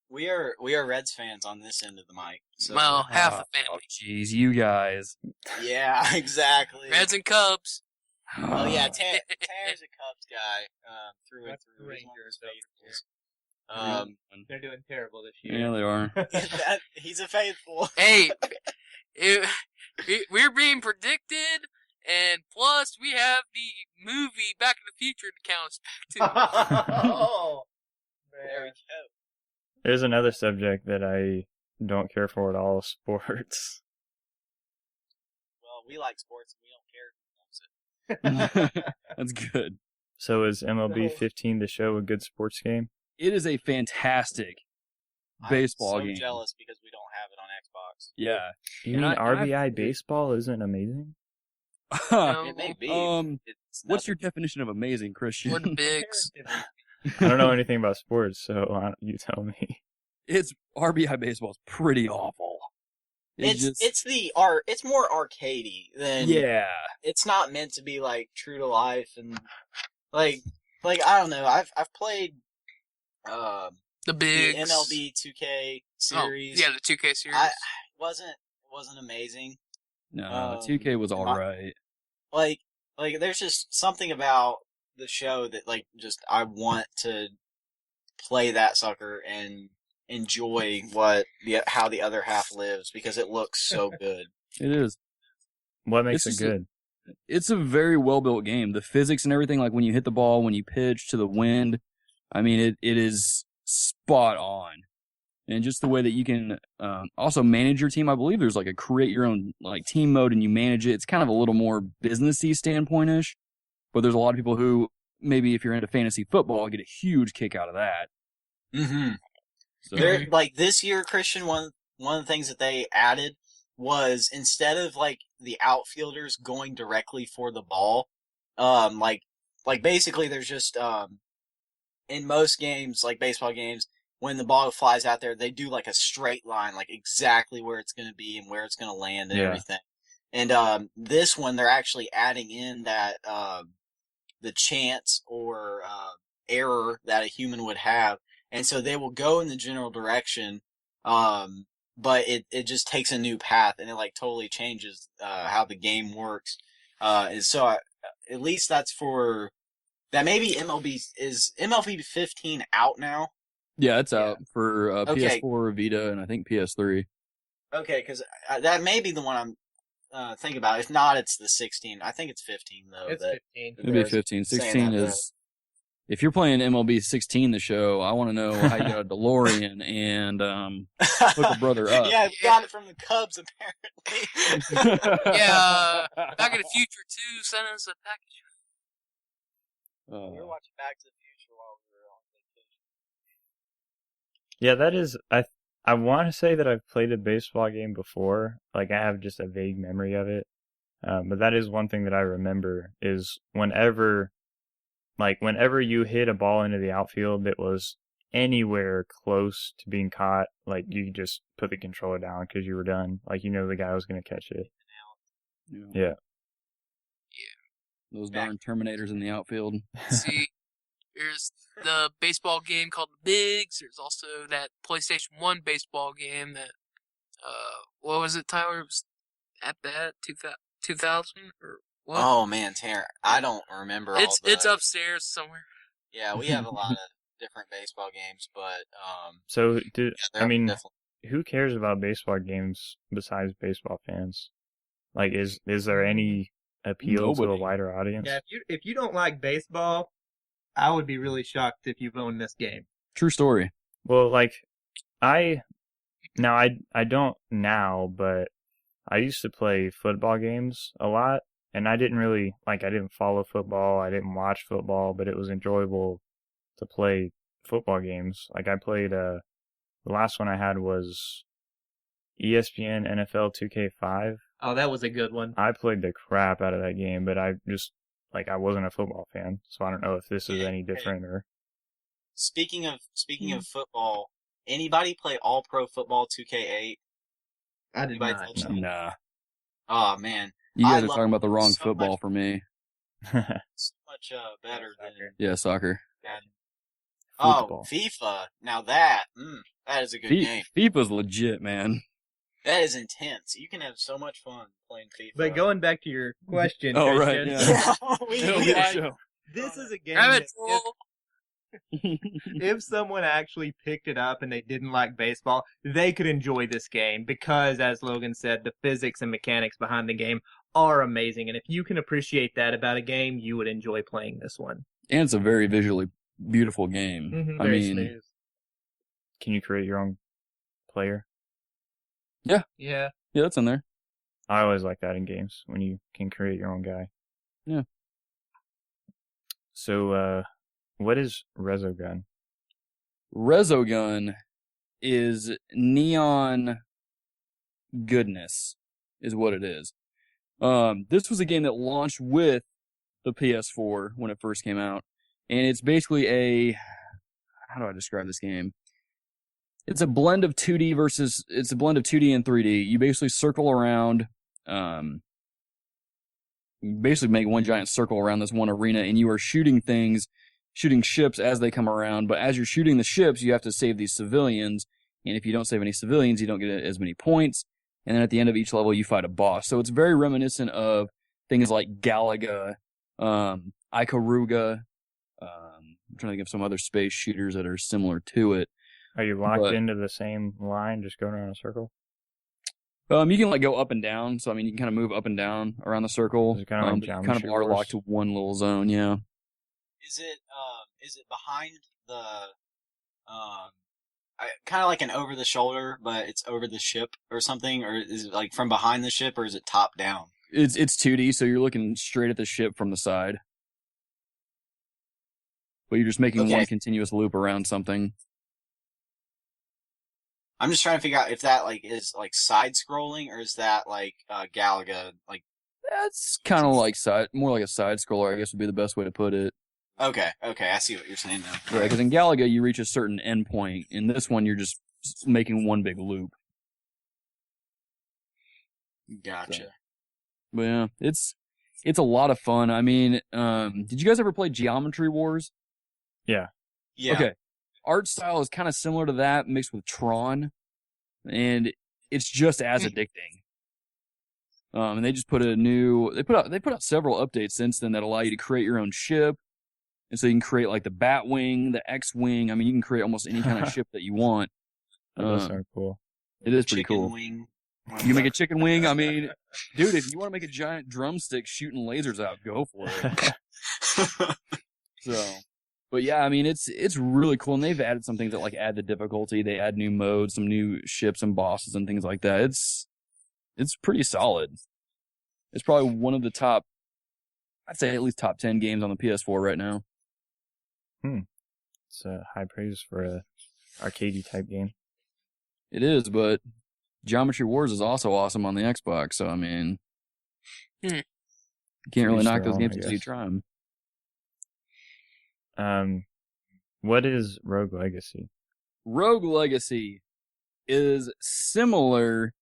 We are Reds fans on this end of the mic. So, Well, half Oh, the family. Jeez, you guys. yeah, exactly. Reds and Cubs. Oh yeah, Tanner's a Cubs guy through and That's through. the He's one of Rangers those over faithfuls. They're doing terrible this year. Yeah, they are. He's a faithful. Hey, we're being predicted, and plus we have the movie Back in the Future to count us back to. Oh, There we man. go. There's another subject that I don't care for at all: sports. Well, we like sports, and we don't care who loves it. That's good. So is MLB 15 the show a good sports game? It is a fantastic baseball I'm so game. jealous because we don't have it on Xbox. Yeah. You And mean I- RBI baseball isn't amazing? No. It may be. It's What's your nothing. definition of amazing, Christian? We're the bigs. I don't know anything about sports, so you tell me. It's RBI baseball is pretty awful. It's more arcadey than yeah. It's not meant to be like true to life and like I don't know. I've played The the bigs. MLB 2K series. Oh, yeah, the 2K series. I wasn't amazing. No, 2K was all right. Like there's just something about the show that like just I want to play that sucker and enjoy how the other half lives because it looks so good. It is. What makes It's it good? It's a very well built game. The physics and everything, like when you hit the ball, when you pitch to the wind, I mean, it is spot on. And just the way that you can also manage your team. I believe there's like a create your own like team mode and you manage it. It's kind of a little more businessy standpoint-ish. But there's a lot of people who maybe if you're into fantasy football get a huge kick out of that. Mm-hmm. So They're, like this year, Christian, one of the things that they added was instead of like the outfielders going directly for the ball, like basically there's just in most games, like baseball games, when the ball flies out there, they do like a straight line, like exactly where it's going to be and where it's going to land and everything. And this one, they're actually adding in that the chance or error that a human would have. And so they will go in the general direction, but it just takes a new path, and it like totally changes how the game works. And so at least that's for that. Maybe is MLB 15 out now? yeah, it's out for Okay. PS4, Vita, and I think PS3. Okay, because that may be the one I'm thinking about. If not, it's the 16. I think it's 15 though. It's that 15. It'd be they're 15. saying 16 that, is. If you're playing MLB 16, the show, I want to know how you got a DeLorean and hook a brother up. Yeah, we got it from the Cubs apparently. Yeah, Back in the Future 2 sent us a package. We were watching Back to the Future while we were on vacation. Yeah, that is. I want to say that I've played a baseball game before. Like I have just a vague memory of it. But that is one thing that I remember is whenever you hit a ball into the outfield that was anywhere close to being caught, like you just put the controller down because you were done. Like the guy was going to catch it. Yeah. Those darn Terminators in the outfield. See, there's the baseball game called The Bigs. There's also that PlayStation 1 baseball game that, what was it, Tyler? It was at that 2000 or what? Oh man, Tanner, I don't remember. It's upstairs somewhere. Yeah, we have a lot of different baseball games, but So, yeah, they're definitely. who cares about baseball games besides baseball fans? Like, is there any appeal to a Nobody. wider audience? Yeah, if you don't like baseball, I would be really shocked if you've owned this game. True story. Well, like, I don't now, but I used to play football games a lot, And I didn't really, I didn't follow football, I didn't watch football, but it was enjoyable to play football games. Like, I played, the last one I had was ESPN NFL 2K5. Oh, that was a good one. I played the crap out of that game, but I just, I wasn't a football fan, so I don't know if this is any different or... Speaking of football, anybody play All Pro Football 2K8? I did not. touch it? Nah. Oh man, You guys I are love talking about the wrong so football much- for me. so much better than Yeah, soccer. Madden. Football. Oh, FIFA. Now that is a good game. FIFA's legit, man. That is intense. You can have so much fun playing FIFA. But going back to your question, Oh, right, Christian, yeah. Yeah, It'll be a show. this is a game Rabbit that hole. if someone actually picked it up and they didn't like baseball, they could enjoy this game because, as Logan said, the physics and mechanics behind the game are amazing. And if you can appreciate that about a game, you would enjoy playing this one. And it's a very visually beautiful game. I Very mean, smooth. Can you create your own player? Yeah. yeah, that's in there. I always like that in games, when you can create your own guy. Yeah. So, what is Resogun? Resogun is neon goodness, is what it is. This was a game that launched with the PS4 when it first came out, and it's basically how do I describe this game? It's a blend of 2D and 3D. You basically circle around, you basically make one giant circle around this one arena, and you are shooting ships as they come around. But as you're shooting the ships, you have to save these civilians, and if you don't save any civilians, you don't get as many points. And then at the end of each level, you fight a boss. So it's very reminiscent of things like Galaga, Ikaruga. I'm trying to think of some other space shooters that are similar to it. Are you locked into the same line, just going around a circle? You can go up and down. So I mean, you can kind of move up and down around the circle. Is it kind of like but you kind Geometry of are Wars? locked to one little zone. Yeah. Is it behind the kind of like an over the shoulder, but it's over the ship or something, or is it from behind the ship, or is it top down? It's 2D, so you're looking straight at the ship from the side. But you're just making one continuous loop around something. I'm just trying to figure out if that is side scrolling, or is that Galaga That's kind of more like a side scroller, I guess would be the best way to put it. Okay, I see what you're saying now. Right, because in Galaga you reach a certain endpoint. In this one, you're just making one big loop. Gotcha. But yeah, it's a lot of fun. I mean, did you guys ever play Geometry Wars? Yeah. Yeah. Okay. Art style is kind of similar to that, mixed with Tron, and it's just as addicting. And they just put they put out several updates since then that allow you to create your own ship. And so you can create the Batwing, the X-Wing. I mean, you can create almost any kind of ship that you want. Those are cool. It is pretty cool. Wing. You make a chicken wing. I mean, dude, if you want to make a giant drumstick shooting lasers out, go for it. So, but yeah, I mean, it's really cool, and they've added some things that add the difficulty. They add new modes, some new ships and bosses and things like that. It's pretty solid. It's probably one of the top, I'd say at least top 10 games on the PS4 right now. It's high praise for a arcadey type game. It is, but Geometry Wars is also awesome on the Xbox. So I mean, you can't really knock those games until you try them. What is Rogue Legacy? Rogue Legacy is similar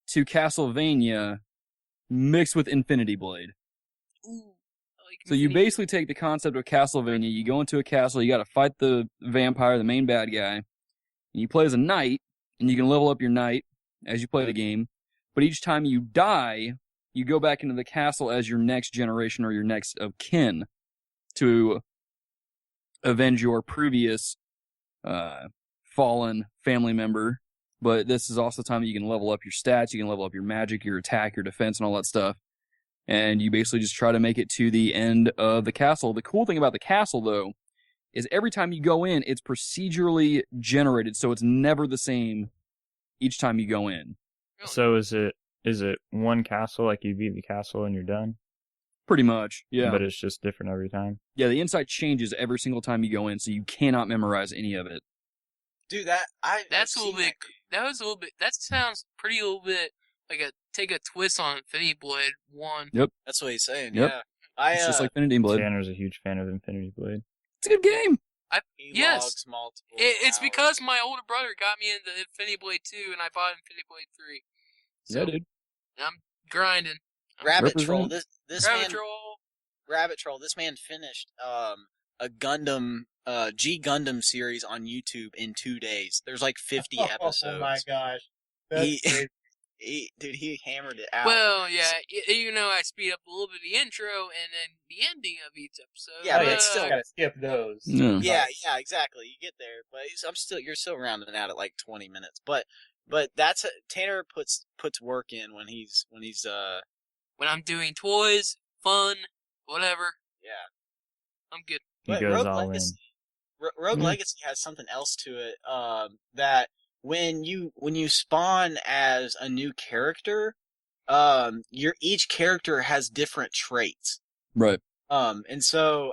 to Castlevania mixed with Infinity Blade. Ooh, So you basically take the concept of Castlevania, you go into a castle, you gotta fight the vampire, the main bad guy, and you play as a knight, and you can level up your knight as you play the game, but each time you die, you go back into the castle as your next generation or your next of kin to avenge your previous fallen family member. But this is also the time that you can level up your stats, you can level up your magic, your attack, your defense, and all that stuff. And you basically just try to make it to the end of the castle. The cool thing about the castle, though, is every time you go in, it's procedurally generated, so it's never the same each time you go in. So is it one castle, you beat the castle and you're done? Pretty much, yeah. But it's just different every time. Yeah, the inside changes every single time you go in, so you cannot memorize any of it. Dude, That's a little bit. That was a little bit. That sounds pretty a little bit like take a twist on Infinity Blade 1. Yep. That's what he's saying. Yep. Yeah. It's just like Infinity Blade. Tanner's a huge fan of Infinity Blade. It's a good game. He Yes. logs multiple It's hours. because my older brother got me into Infinity Blade 2, and I bought Infinity Blade 3. So, Yeah, dude. I'm grinding. Rabbit Represent. Troll. This Rabbit man. Troll. Rabbit Troll. This man finished a Gundam G Gundam series on YouTube in 2 days. There's like 50 episodes. Oh my gosh. That's He- crazy. He hammered it out. Well, yeah, I speed up a little bit of the intro and then the ending of each episode. Yeah, Oh, but yeah, it's you still- gotta skip those. Yeah. yeah, exactly. You get there, but you're still rounding out at like 20 minutes. But that's Tanner puts work in when he's when I'm doing toys, fun, whatever, yeah. I'm good. He But goes Rogue all Legacy, in. Rogue Mhm. Legacy has something else to it. That when you spawn as a new character, each character has different traits. Right. And so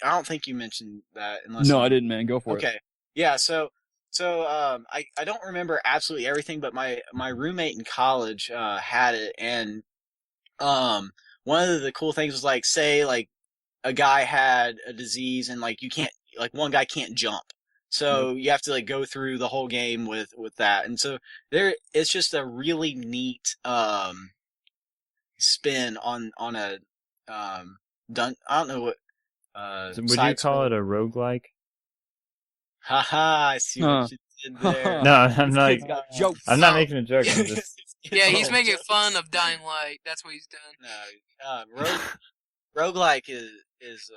I don't think you mentioned that unless No, I didn't, man. Go for it. Okay. Yeah, so I don't remember absolutely everything, but my roommate in college had it, and one of the cool things was like, say like a guy had a disease and like you can't, like one guy can't jump. So you have to like go through the whole game with that. And so it's just a really neat spin on a I don't know what So would you call it a roguelike? Haha, I see what you did there. No, I'm not. Kid's got jokes. I'm not making a joke. I'm just, Yeah, he's making Jokes. fun of Dying Light. That's what he's done. No, roguelike is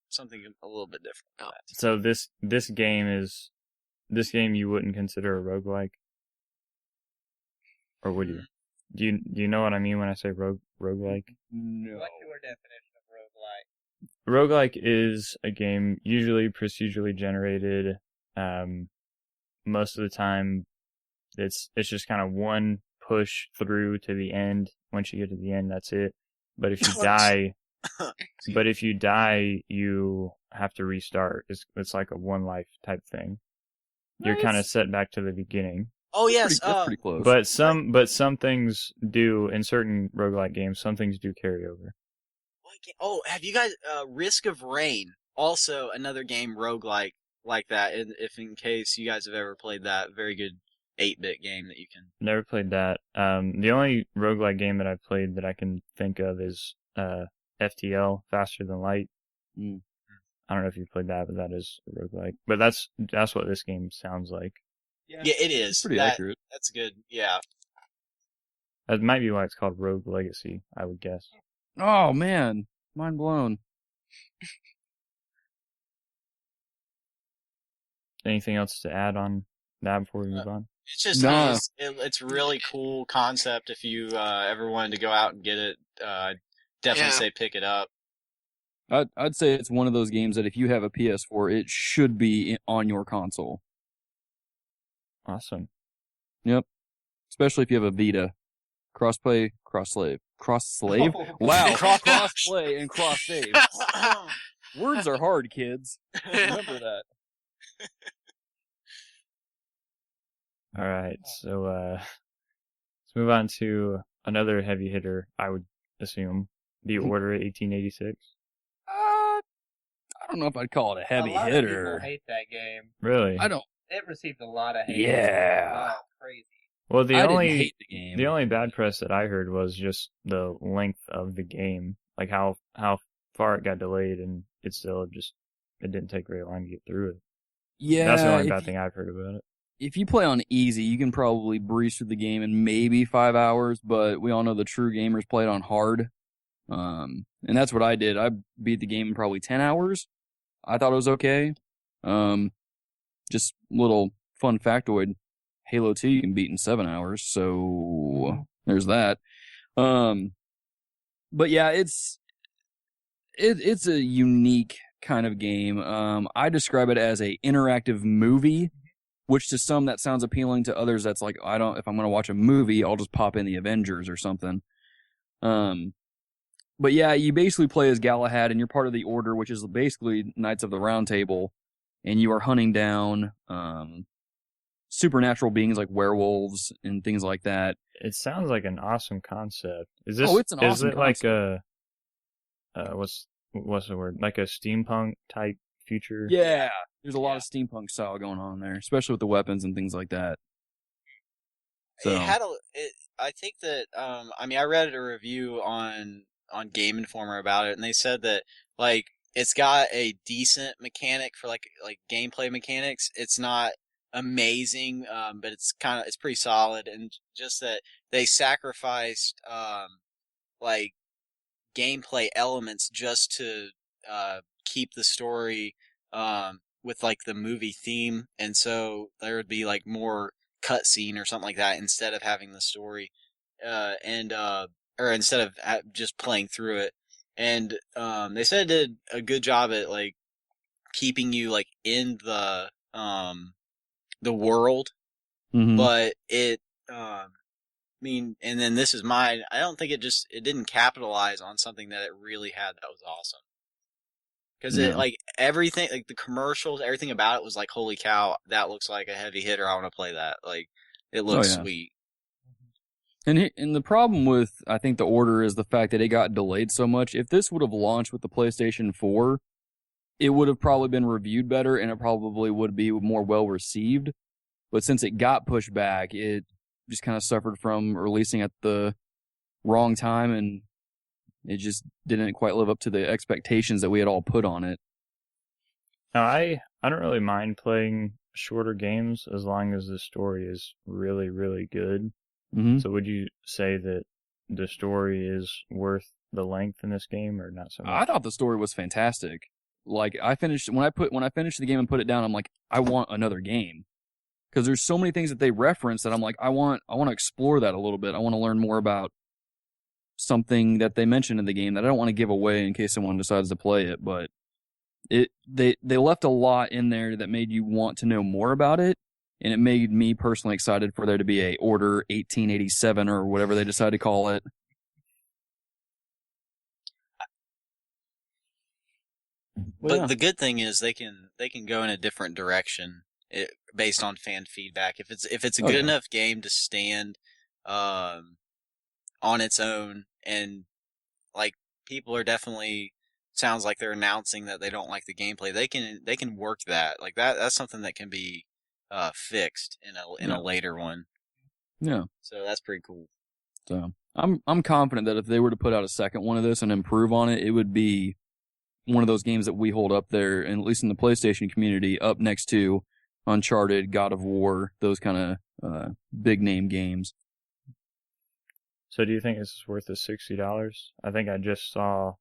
something a little bit different. Oh. so this game you wouldn't consider a roguelike? Or would you? Do you know what I mean when I say roguelike? No. What's your definition of roguelike? Roguelike is a game usually procedurally generated. Most of the time, it's just kind of one push through to the end. Once you get to the end, that's it. But if you die, you have to restart. It's like a one life type thing. You're kind of set back to the beginning. Oh yes, That's pretty close. But some things do in certain roguelike games. Some things do carry over. oh, have you guys Risk of Rain? Also another game roguelike like that. If in case you guys have ever played that, very good 8-bit game that you can. Never played that. The only roguelike game that I've played that I can think of is FTL, Faster Than Light. Mm. I don't know if you played that, but that is a roguelike. But that's what this game sounds like. Yeah, it is. It's pretty accurate. That's good. Yeah. That might be why it's called Rogue Legacy, I would guess. Oh, man. Mind blown. Anything else to add on that before we move on? It's just No. it's really cool concept. If you ever wanted to go out and get it, definitely Yeah. say pick it up. I'd say it's one of those games that if you have a PS4, it should be on your console. Awesome. Yep. Especially if you have a Vita. Crossplay, cross-slave. Cross-slave? Wow. Cross-play and cross-save. Words are hard, kids. Remember that. All right, so let's move on to another heavy hitter, I would assume. The Order 1886. I don't know if I'd call it a heavy a lot hitter. Of people hate that game. Really? I don't. It received a lot of hate. Yeah. Oh, crazy. Well, I didn't hate the game. the only bad press that I heard was just the length of the game, like how far it got delayed, and it didn't take very long to get through it. Yeah, That's the only bad thing I've heard about it. if you play on easy, you can probably breeze through the game in maybe 5 hours, but we all know the true gamers play it on hard. And that's what I did. I beat the game in probably 10 hours. I thought it was okay. Just little fun factoid. Halo 2 you can beat in 7 hours, so there's that. But yeah, it's a unique kind of game. I describe it as a interactive movie, which to some that sounds appealing, to others that's like, if I'm going to watch a movie, I'll just pop in the Avengers or something. But yeah, you basically play as Galahad, and you're part of the Order, which is basically Knights of the Round Table, and you are hunting down supernatural beings like werewolves and things like that. It sounds like an awesome concept. Is it's an awesome it like concept. what's the word? Like a steampunk type future? Yeah, there's a lot of steampunk style going on there, especially with the weapons and things like that. So I think that I mean I read a review on Game Informer about it, and they said that like it's got a decent mechanic for like gameplay mechanics. It's not amazing, but it's pretty solid, and just that they sacrificed like gameplay elements just to keep the story with like the movie theme, and so there would be like more cutscene or something like that instead of having the story, or instead of just playing through it. And they said it did a good job at like keeping you like in the world, but it I mean, and then this is mine. I don't think it didn't capitalize on something that it really had that was awesome. Because it like everything, like the commercials, everything about it was like, holy cow, that looks like a heavy hitter. I want to play that. Like, it looks sweet. And the problem with, I think, the Order is the fact that it got delayed so much. If this would have launched with the PlayStation 4, it would have probably been reviewed better, and it probably would be more well received. But since it got pushed back, it just kind of suffered from releasing at the wrong time, and it just didn't quite live up to the expectations that we had all put on it. Now, I don't really mind playing shorter games as long as the story is really, really good. Mm-hmm. So would you say that the story is worth the length in this game, or not so much? I thought the story was fantastic. Like, when I finished the game and put it down, I'm like, I want another game. Because there's so many things that they reference that I'm like, I want to explore that a little bit. I want to learn more about something that they mentioned in the game that I don't want to give away in case someone decides to play it. But they left a lot in there that made you want to know more about it, and it made me personally excited for there to be a Order 1887 or whatever they decide to call it. But the good thing is they can go in a different direction based on fan feedback. If it's a good enough game to stand on its own, and like people are definitely sounds like they're announcing that they don't like the gameplay, they can work that. Like that's something that can be fixed in a later one. Yeah. So that's pretty cool. So I'm confident that if they were to put out a second one of this and improve on it, it would be one of those games that we hold up there, and at least in the PlayStation community, up next to Uncharted, God of War, those kind of big name games. So do you think this is worth the $60? I think I just saw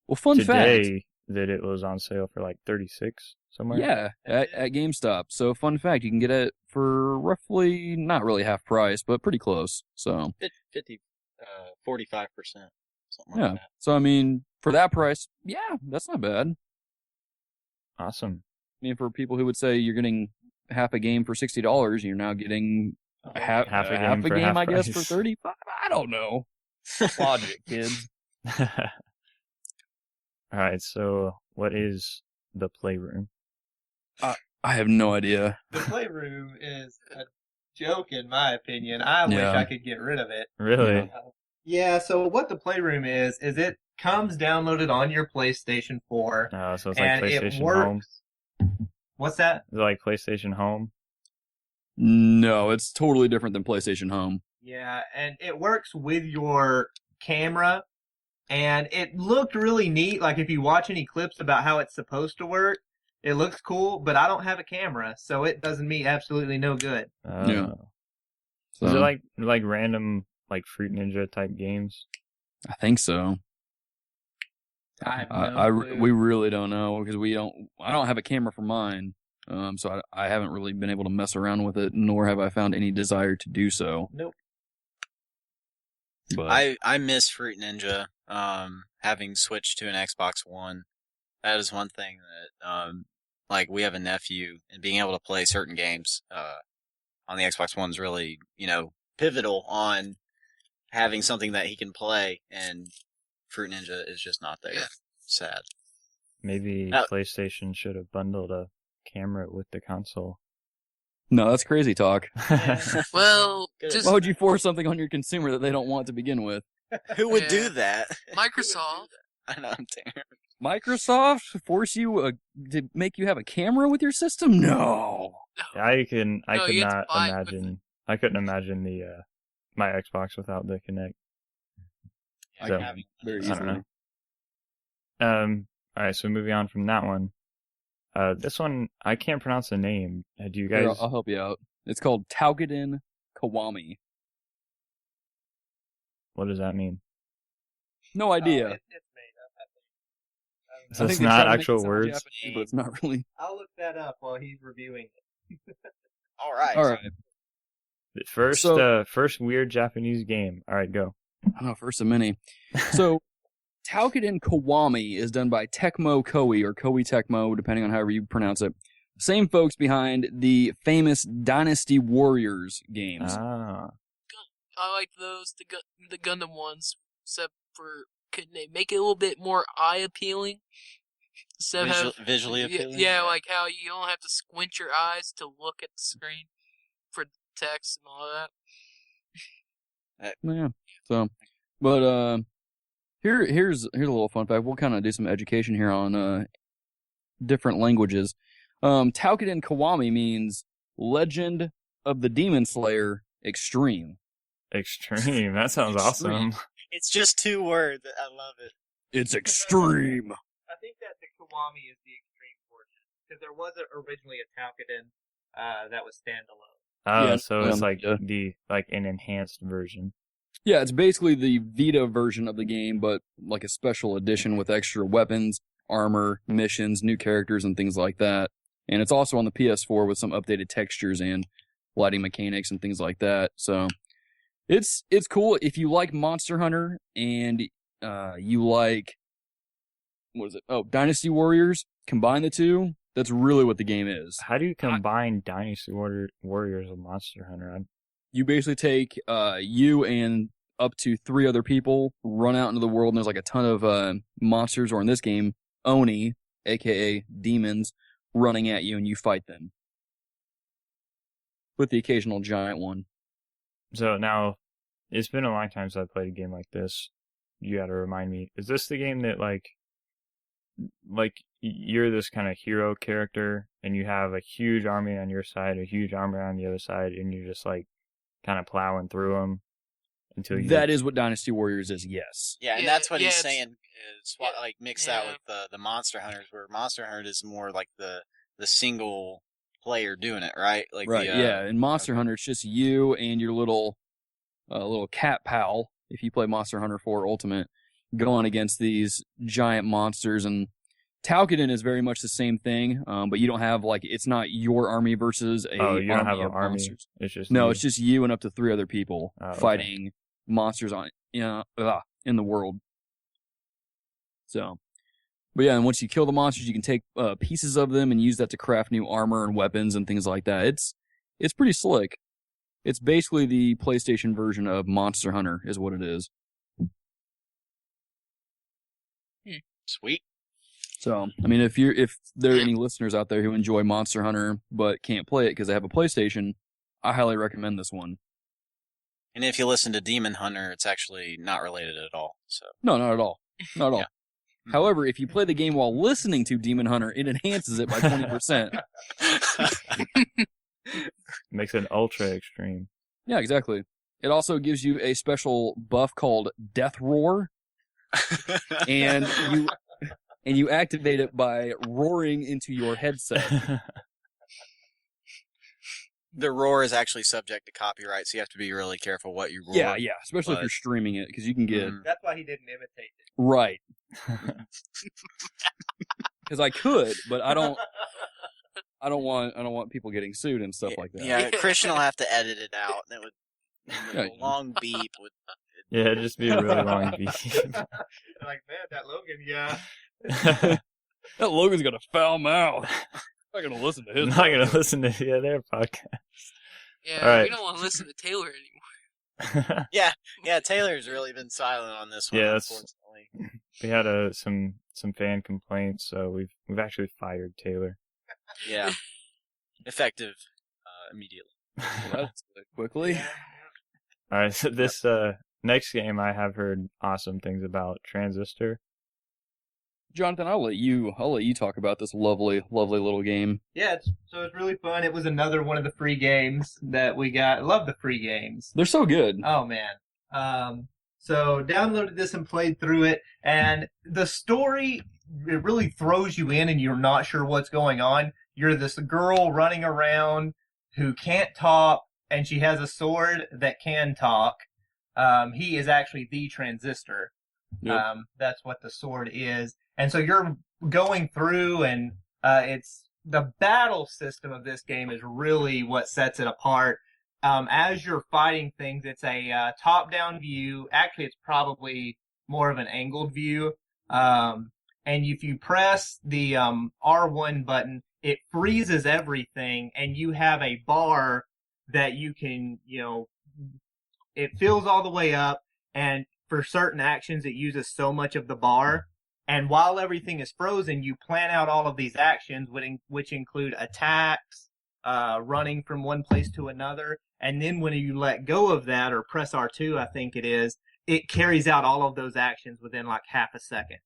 today that it was on sale for like $36 somewhere. Yeah, at GameStop. So fun fact, you can get it for roughly, not really half price, but pretty close. So 45%, something like that. So I mean, for that price, yeah, that's not bad. Awesome. I mean, for people who would say you're getting half a game for $60, you're now getting half a game, I guess, for $35. I don't know. Logic, kids. All right. So, what is the Playroom? I have no idea. The Playroom is a joke, in my opinion. I wish I could get rid of it. Really? Yeah. So, what the Playroom is it comes downloaded on your PlayStation 4. Oh, so it's like PlayStation Home. What's that? Is it like PlayStation Home? No, it's totally different than PlayStation Home. Yeah, and it works with your camera, and it looked really neat. Like, if you watch any clips about how it's supposed to work, it looks cool, but I don't have a camera, so it does me absolutely no good. Yeah. So, is it like random, like Fruit Ninja type games? I think so. We really don't know because I don't have a camera for mine. So I haven't really been able to mess around with it, nor have I found any desire to do so. Nope. But I miss Fruit Ninja, having switched to an Xbox One. That is one thing that, like, we have a nephew, and being able to play certain games on the Xbox One is really, pivotal on having something that he can play. And Fruit Ninja is just not there. Yeah. Sad. Maybe Oh. PlayStation should have bundled a camera with the console. No, that's crazy talk. Well, Good. just Why would you force something on your consumer that they don't want to begin with? Who would Yeah. do that? Microsoft. I know, I'm terrible. Microsoft force you to make you have a camera with your system? No. I No, could you have to not buy it with imagine. I couldn't imagine the my Xbox without the Kinect. I So, can very I don't easily. know. All right, so moving on from that one. This one I can't pronounce the name. Do you Here, guys? I'll help you out. It's called Taugiden Kiwami. What does that mean? No idea. It's made up, I think. So I it's think they not try to make it actual sound words? Japanese, but it's not really. I'll look that up while he's reviewing it. All right. All right. First weird Japanese game. All right, go. I know, first of many. So, Taukiden Kiwami is done by Tecmo Koei, or Koei Tecmo, depending on however you pronounce it. Same folks behind the famous Dynasty Warriors games. Ah, I like those, the Gundam ones, except for couldn't they make it a little bit more eye appealing? Instead of Visually appealing? Yeah, like how you don't have to squint your eyes to look at the screen for text and all that. Yeah. So, but here's a little fun fact. We'll kind of do some education here on different languages. Taukiden Kiwami means Legend of the Demon Slayer Extreme. extreme. That sounds awesome. It's just 2 words. I love it. It's extreme. I think that the Kiwami is the extreme portion because there was originally a Taukiden that was standalone. Oh, Yeah, so it's like yeah. an enhanced version. Yeah, it's basically the Vita version of the game, but like a special edition with extra weapons, armor, missions, new characters, and things like that. And it's also on the PS4 with some updated textures and lighting mechanics and things like that. So it's cool if you like Monster Hunter and you like Dynasty Warriors. Combine the two. That's really what the game is. How do you combine Dynasty Warriors with Monster Hunter? You basically take you and up to 3 other people, run out into the world, and there's like a ton of monsters, or in this game, Oni, aka demons, running at you, and you fight them. With the occasional giant one. So now, it's been a long time since I played a game like this. You gotta remind me. Is this the game that like you're this kind of hero character, and you have a huge army on your side, a huge army on the other side, and you're just like kind of plowing through them until you... That is what Dynasty Warriors is, yes. Yeah, and Yeah, that's what yeah, he's it's- saying. Is like mix that with the Monster Hunters, where Monster Hunter is more like the single player doing it, right? Like Right, yeah. In Monster Hunter, it's just you and your little cat pal, if you play Monster Hunter 4 Ultimate, going against these giant monsters. And Taukiden is very much the same thing, but you don't have, it's not your army versus a you don't have army an of army. monsters. It's just No, you. it's just you and up to 3 other people Oh, okay. fighting monsters in the world. So, but yeah, and once you kill the monsters, you can take pieces of them and use that to craft new armor and weapons and things like that. It's pretty slick. It's basically the PlayStation version of Monster Hunter, is what it is. Sweet. So, I mean, if there are any listeners out there who enjoy Monster Hunter but can't play it because they have a PlayStation, I highly recommend this one. And if you listen to Demon Hunter, it's actually not related at all. So No, not at all. Not at all. Yeah. However, if you play the game while listening to Demon Hunter, it enhances it by 20%. Makes it ultra extreme. Yeah, exactly. It also gives you a special buff called Death Roar, and you activate it by roaring into your headset. The roar is actually subject to copyright, so you have to be really careful what you roar. Yeah, especially if But- you're streaming it, because you can get Mhm. That's why he didn't imitate it. right. Because I could, but I don't want people getting sued and stuff like that. Yeah, Christian will have to edit it out. That would Yeah. a long beep would. Yeah, it'd just be a really long beat. Like, man, that Logan, yeah. That Logan's got a foul mouth. I'm not gonna listen to I'm his. not gonna listen to their podcast. Yeah, All right. we don't want to listen to Taylor Yeah, Taylor's really been silent on this one, Yeah, unfortunately. we had some fan complaints, so we've actually fired Taylor. Yeah. Effective immediately. Well, that's quickly. All right, so this next game I have heard awesome things about, Transistor. Jonathan, I'll let you talk about this lovely little game. Yeah, so it's really fun. It was another one of the free games that we got. I love the free games. They're so good. Oh man. So downloaded this and played through it, and the story, it really throws you in, and you're not sure what's going on. You're this girl running around who can't talk, and she has a sword that can talk. He is actually the Transistor. Yep. That's what the sword is. And so you're going through, and it's the battle system of this game is really what sets it apart. As you're fighting things, it's a top-down view. Actually, it's probably more of an angled view. And if you press the R1 button, it freezes everything, and you have a bar that you can, it fills all the way up, and for certain actions, it uses so much of the bar. And while everything is frozen, you plan out all of these actions, which include attacks, running from one place to another. And then when you let go of that, or press R2, I think it is, it carries out all of those actions within like half a second.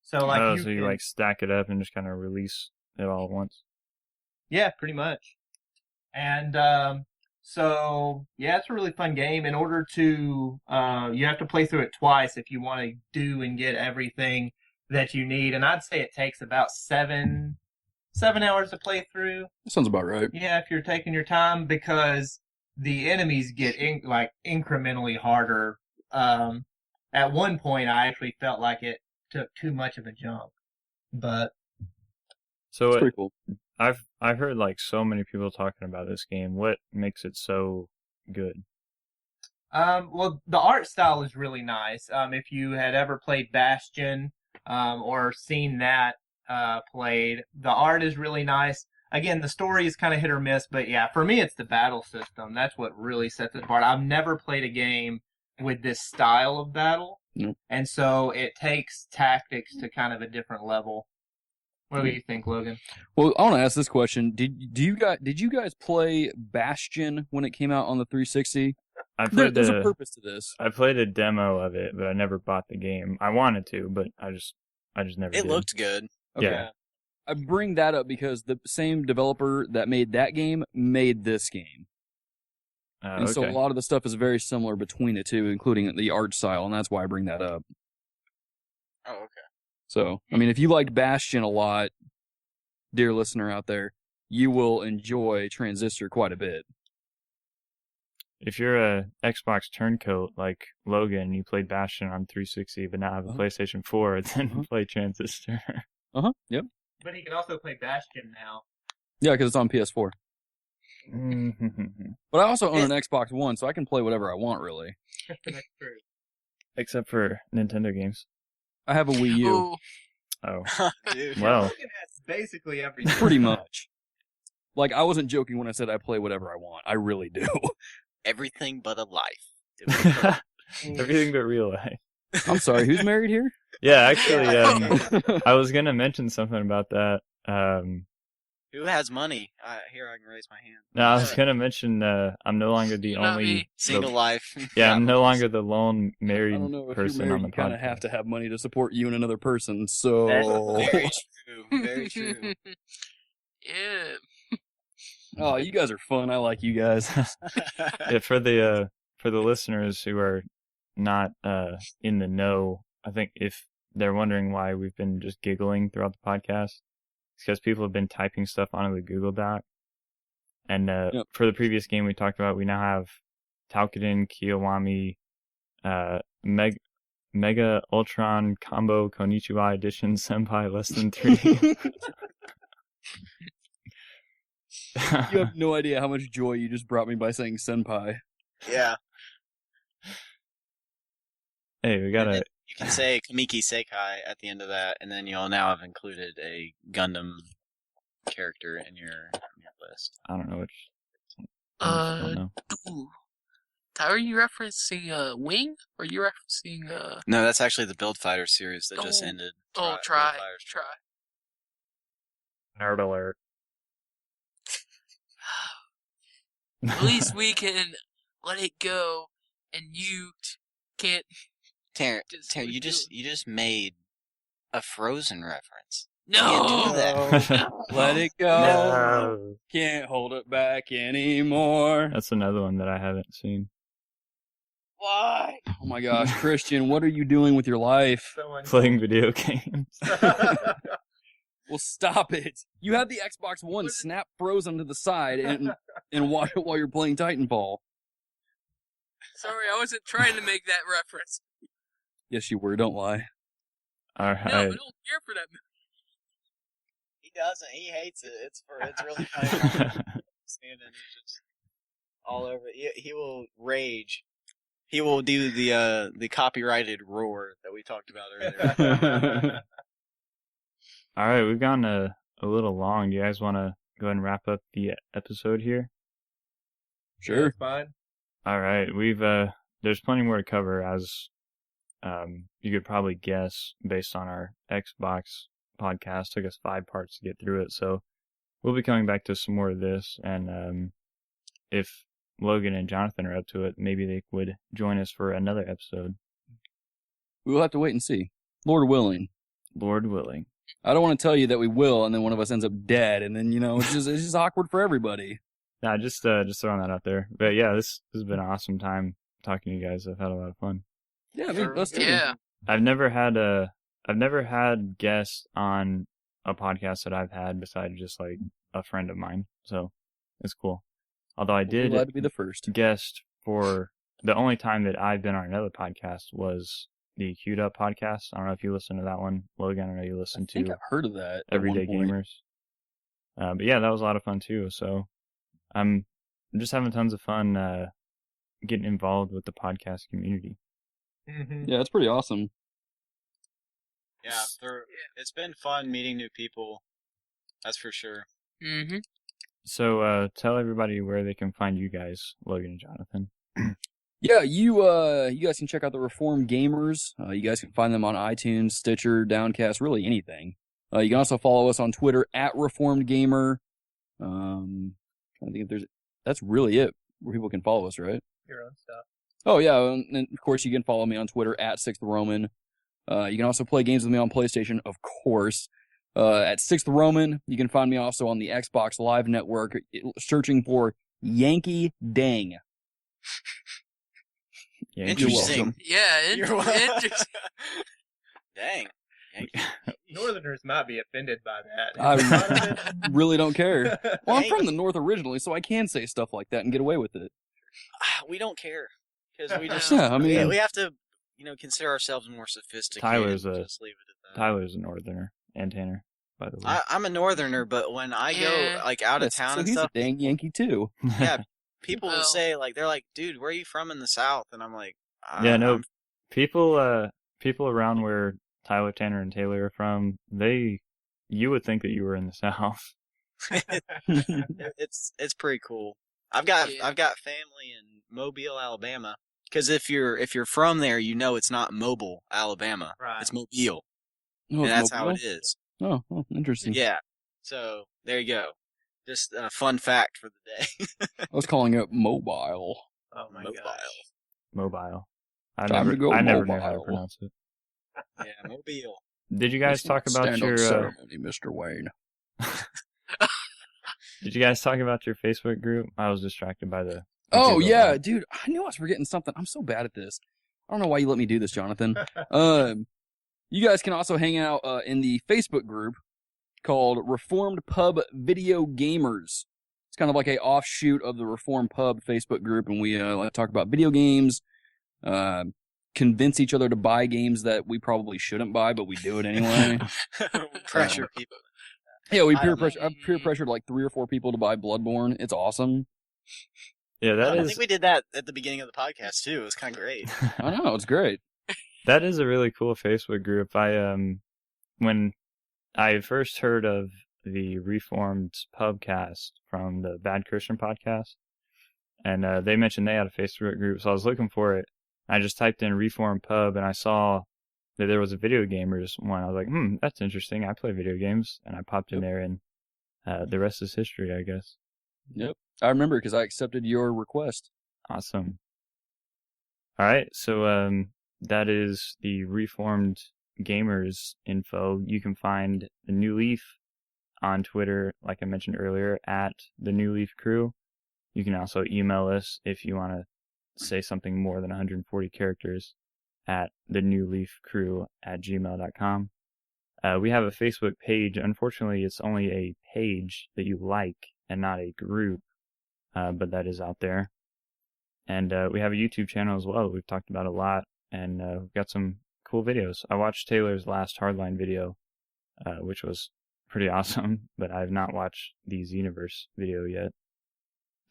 So like you like stack it up and just kind of release it all at once. Yeah, pretty much. And so yeah, it's a really fun game. In order to you have to play through it twice if you want to do and get everything that you need. And I'd say it takes about 7 hours to play through. That sounds about right. Yeah, if you're taking your time, because the enemies get incrementally harder. At one point, I actually felt like it took too much of a jump, but so it's pretty cool. I've heard like so many people talking about this game. What makes it so good? Well, the art style is really nice. If you had ever played Bastion, or seen that played, the art is really nice. Again, the story is kind of hit or miss, but yeah, for me, it's the battle system. That's what really sets it apart. I've never played a game with this style of battle, and so it takes tactics to kind of a different level. What do you think, Logan? Well, I want to ask this question: Did you guys play Bastion when it came out on the 360? There's a purpose to this. I played a demo of it, but I never bought the game. I wanted to, but I just never did. It looked good. Okay. Yeah. I bring that up because the same developer that made that game made this game. And so a lot of the stuff is very similar between the two, including the art style, and that's why I bring that up. Oh, okay. So, I mean, if you liked Bastion a lot, dear listener out there, you will enjoy Transistor quite a bit. If you're a Xbox turncoat like Logan, you played Bastion on 360, but now have a PlayStation 4, then play Transistor. Yep. But he can also play Bastion now. Yeah, because it's on PS4. But I also own an Xbox One, so I can play whatever I want, really. That's true. Except for Nintendo games. I have a Wii U. Oh. Dude. Well. Logan has basically everything. Pretty much. Like, I wasn't joking when I said I play whatever I want. I really do. Everything but a life. Everything but real life. I'm sorry, who's married here? Yeah, actually, I was going to mention something about that. Who has money? Here, I can raise my hand. No, I was going to mention I'm no longer the only... Single life. Yeah, I'm no longer the lone married I don't know, if person you're married, on the you kind of podcast. have to have money to support you and another person, so... Very true. Very true. Yeah. Oh, you guys are fun. I like you guys. Yeah, for the listeners who are not in the know, I think if they're wondering why we've been just giggling throughout the podcast, it's because people have been typing stuff onto the Google Doc. And for the previous game we talked about, we now have Taukiden Kiyoami Mega Ultron Combo Konichiwa Edition Senpai Less Than 3. You have no idea how much joy you just brought me by saying senpai. Yeah. Hey, we gotta... You can say Kamiki Sekai at the end of that, and then you'll now have included a Gundam character in your list. I don't know which... I don't know. Tyler, are you referencing Wing? Or are you referencing No, that's actually the Build Fighter series that just ended. Try. Nerd alert. At least we can let it go, and you can't. Terrence, you just made a Frozen reference. No. Can't do that. Let it go. No. Can't hold it back anymore. That's another one that I haven't seen. Why? Oh my gosh, Christian, what are you doing with your life? Playing video games. Well, stop it. You have the Xbox One snap frozen to the side and watch it while you're playing Titanfall. Sorry, I wasn't trying to make that reference. Yes, you were. Don't lie. All No, I right. don't care for that movie. He doesn't. He hates it. It's really funny. Standing, he's just all over. He will rage. He will do the copyrighted roar that we talked about earlier. All right, we've gone a little long. Do you guys want to go ahead and wrap up the episode here? Sure. That's fine. All right, we've there's plenty more to cover, as you could probably guess based on our Xbox podcast. Took us 5 parts to get through it, so we'll be coming back to some more of this. And if Logan and Jonathan are up to it, maybe they would join us for another episode. We'll have to wait and see. Lord willing. Lord willing. I don't want to tell you that we will, and then one of us ends up dead, and then it's just awkward for everybody. Nah, just throwing that out there. But yeah, this has been an awesome time talking to you guys. I've had a lot of fun. Yeah, I mean, us too. Yeah. I've never had guests on a podcast that I've had besides just like a friend of mine. So it's cool. Although I did Glad to be the first. guest for the only time that I've been on another podcast was the Queued Up podcast. I don't know if you listen to that one, Logan. I know you listen I think to I've heard of that. at Everyday one point. Gamers. But yeah, that was a lot of fun too. So I'm just having tons of fun getting involved with the podcast community. Mm-hmm. Yeah, it's pretty awesome. Yeah, it's been fun meeting new people. That's for sure. Mm-hmm. So tell everybody where they can find you guys, Logan and Jonathan. Yeah, you guys can check out the Reformed Gamers. You guys can find them on iTunes, Stitcher, Downcast, really anything. You can also follow us on Twitter at Reformed Gamer. Trying to think if that's really it where people can follow us, right? Your own stuff. Oh yeah, and of course you can follow me on Twitter at 6th Roman. You can also play games with me on PlayStation, of course. At 6th Roman, you can find me also on the Xbox Live Network, searching for Yankee Dang. Yeah, Interesting. Yeah, You're welcome. interesting. Dang. Northerners might be offended by that. I really don't care. Well, I'm Hey. from the North originally, so I can say stuff like that and get away with it. We don't care because we just Yeah, I mean- we have to consider ourselves more sophisticated. Tyler's and a- just leave it at that. Tyler's a Northerner, and Tanner, by the way. I'm a Northerner, but when I go Yeah. out of Yes, town so and he's stuff, a dang Yankee too. yeah, people will Well- say they're like, "Dude, where are you from in the South?" And I'm like, Yeah, no, I'm- people around where Tyler, Tanner, and Taylor are from, you would think that you were in the South. it's pretty cool. I've got Yeah. family in Mobile, Alabama. Because if you're from there, it's not Mobile, Alabama. Right. It's Mobile, Oh, and it's that's how Mobile? it is. Oh, interesting. Yeah. So there you go. Just a fun fact for the day. I was calling it mobile. Oh my Mobile. gosh. Mobile. I Time to go never knew how to mobile. pronounce it. Yeah, Mobile. Did you guys talk about Stand your up ceremony, Mr. Wayne. Did you guys talk about your Facebook group? I was distracted by the Oh Google yeah, Doc. dude. I knew I was forgetting something. I'm so bad at this. I don't know why you let me do this, Jonathan. You guys can also hang out in the Facebook group called Reformed Pub Video Gamers. It's kind of like a offshoot of the Reformed Pub Facebook group, and we like to talk about video games, convince each other to buy games that we probably shouldn't buy, but we do it anyway. Pressure people. Yeah, we I peer don't know. pressure. I've peer pressured like 3 or 4 people to buy Bloodborne. It's awesome. Yeah, that I is think we did that at the beginning of the podcast too. It was kind of great. I know, it's great. that is a really cool Facebook group. I when I first heard of the Reformed Pubcast from the Bad Christian podcast, and they mentioned they had a Facebook group, so I was looking for it. I just typed in Reform Pub, and I saw that there was a video gamers one. I was like, that's interesting. I play video games, and I popped in there, and the rest is history, I guess. Yep. I remember because I accepted your request. Awesome. All right, so that is the Reformed Gamers info. You can find the New Leaf on Twitter, like I mentioned earlier, at the New Leaf Crew. You can also email us if you want to say something more than 140 characters at thenewleafcrew@gmail.com. We have a Facebook page. Unfortunately, it's only a page that you like and not a group, but that is out there. And we have a YouTube channel as well. We've talked about a lot, and we've got some cool videos. I watched Taylor's last Hardline video, which was pretty awesome, but I have not watched the Xenoverse video yet.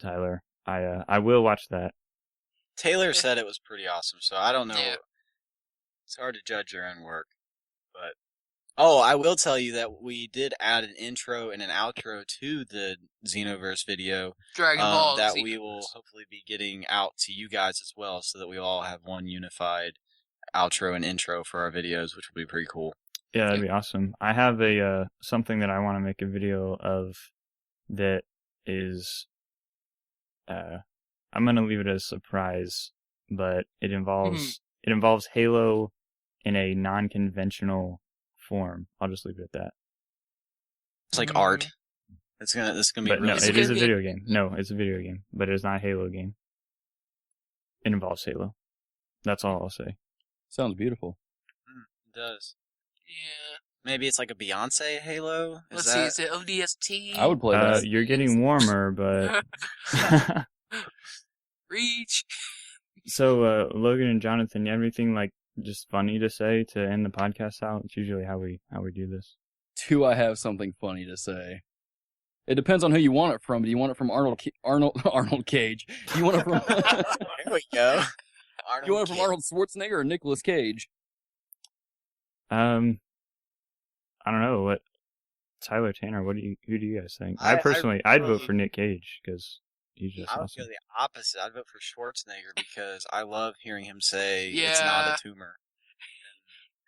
Tyler, I will watch that. Taylor said it was pretty awesome, so I don't know. Yeah. It's hard to judge your own work, but I will tell you that we did add an intro and an outro to the Xenoverse video Dragon Ball that Xenoverse. we will hopefully be getting out to you guys as well, so that we all have one unified outro and intro for our videos, which will be pretty cool. Yeah, that'd be awesome. I have a something that I want to make a video of that is I'm gonna leave it as a surprise, but it involves Halo in a non-conventional form. I'll just leave it at that. It's like art. This is gonna be But really no, it is a video game. No, it's a video game, but it is not a Halo game. It involves Halo. That's all I'll say. Sounds beautiful. It does. Yeah. Maybe it's like a Beyonce Halo? Let's see, is it ODST? I would play that. You're getting warmer, but... Reach. So, Logan and Jonathan, you have anything like just funny to say to end the podcast out? It's usually how we do this. Do I have something funny to say? It depends on who you want it from. Do you want it from Arnold Cage? Do you want it from There we go. Do you want it from Arnold Schwarzenegger or Nicolas Cage? I don't know what. Tyler Tanner, who do you guys think? I'd really- vote for Nick Cage because he's just I would awesome. go the opposite. I'd vote for Schwarzenegger because I love hearing him say it's Yeah. not a tumor.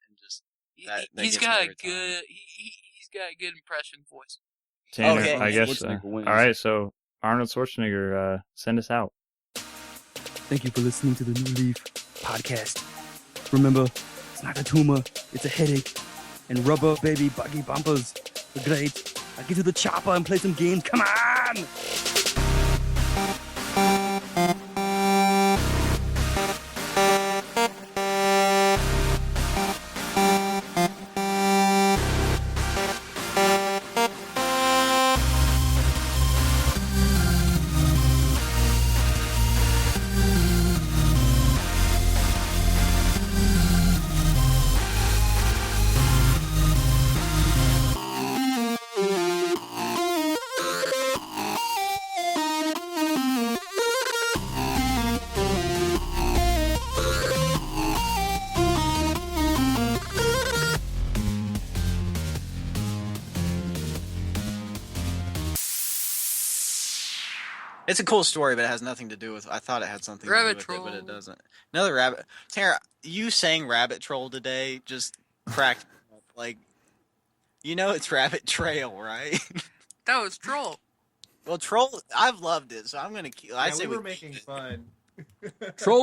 And just that He's gets me got a every time. good. He's got a good impression voice. Tanner, Okay. I guess. Schwarzenegger wins. All right, so Arnold Schwarzenegger, send us out. Thank you for listening to the New Leaf podcast. Remember, it's not a tumor, it's a headache. And rubber, baby, buggy bumpers are great. I'll get to the chopper and play some games. Come on! It's a cool story, but it has nothing to do with. I thought it had something Rabbit to do with Troll. it, but it doesn't. Another rabbit. Tara, you saying Rabbit Troll today just cracked me up. Like, you know it's Rabbit Trail, right? That was Troll. Well, Troll, I've loved it, so I'm gonna keep. I say we were keep making it. fun. Troll.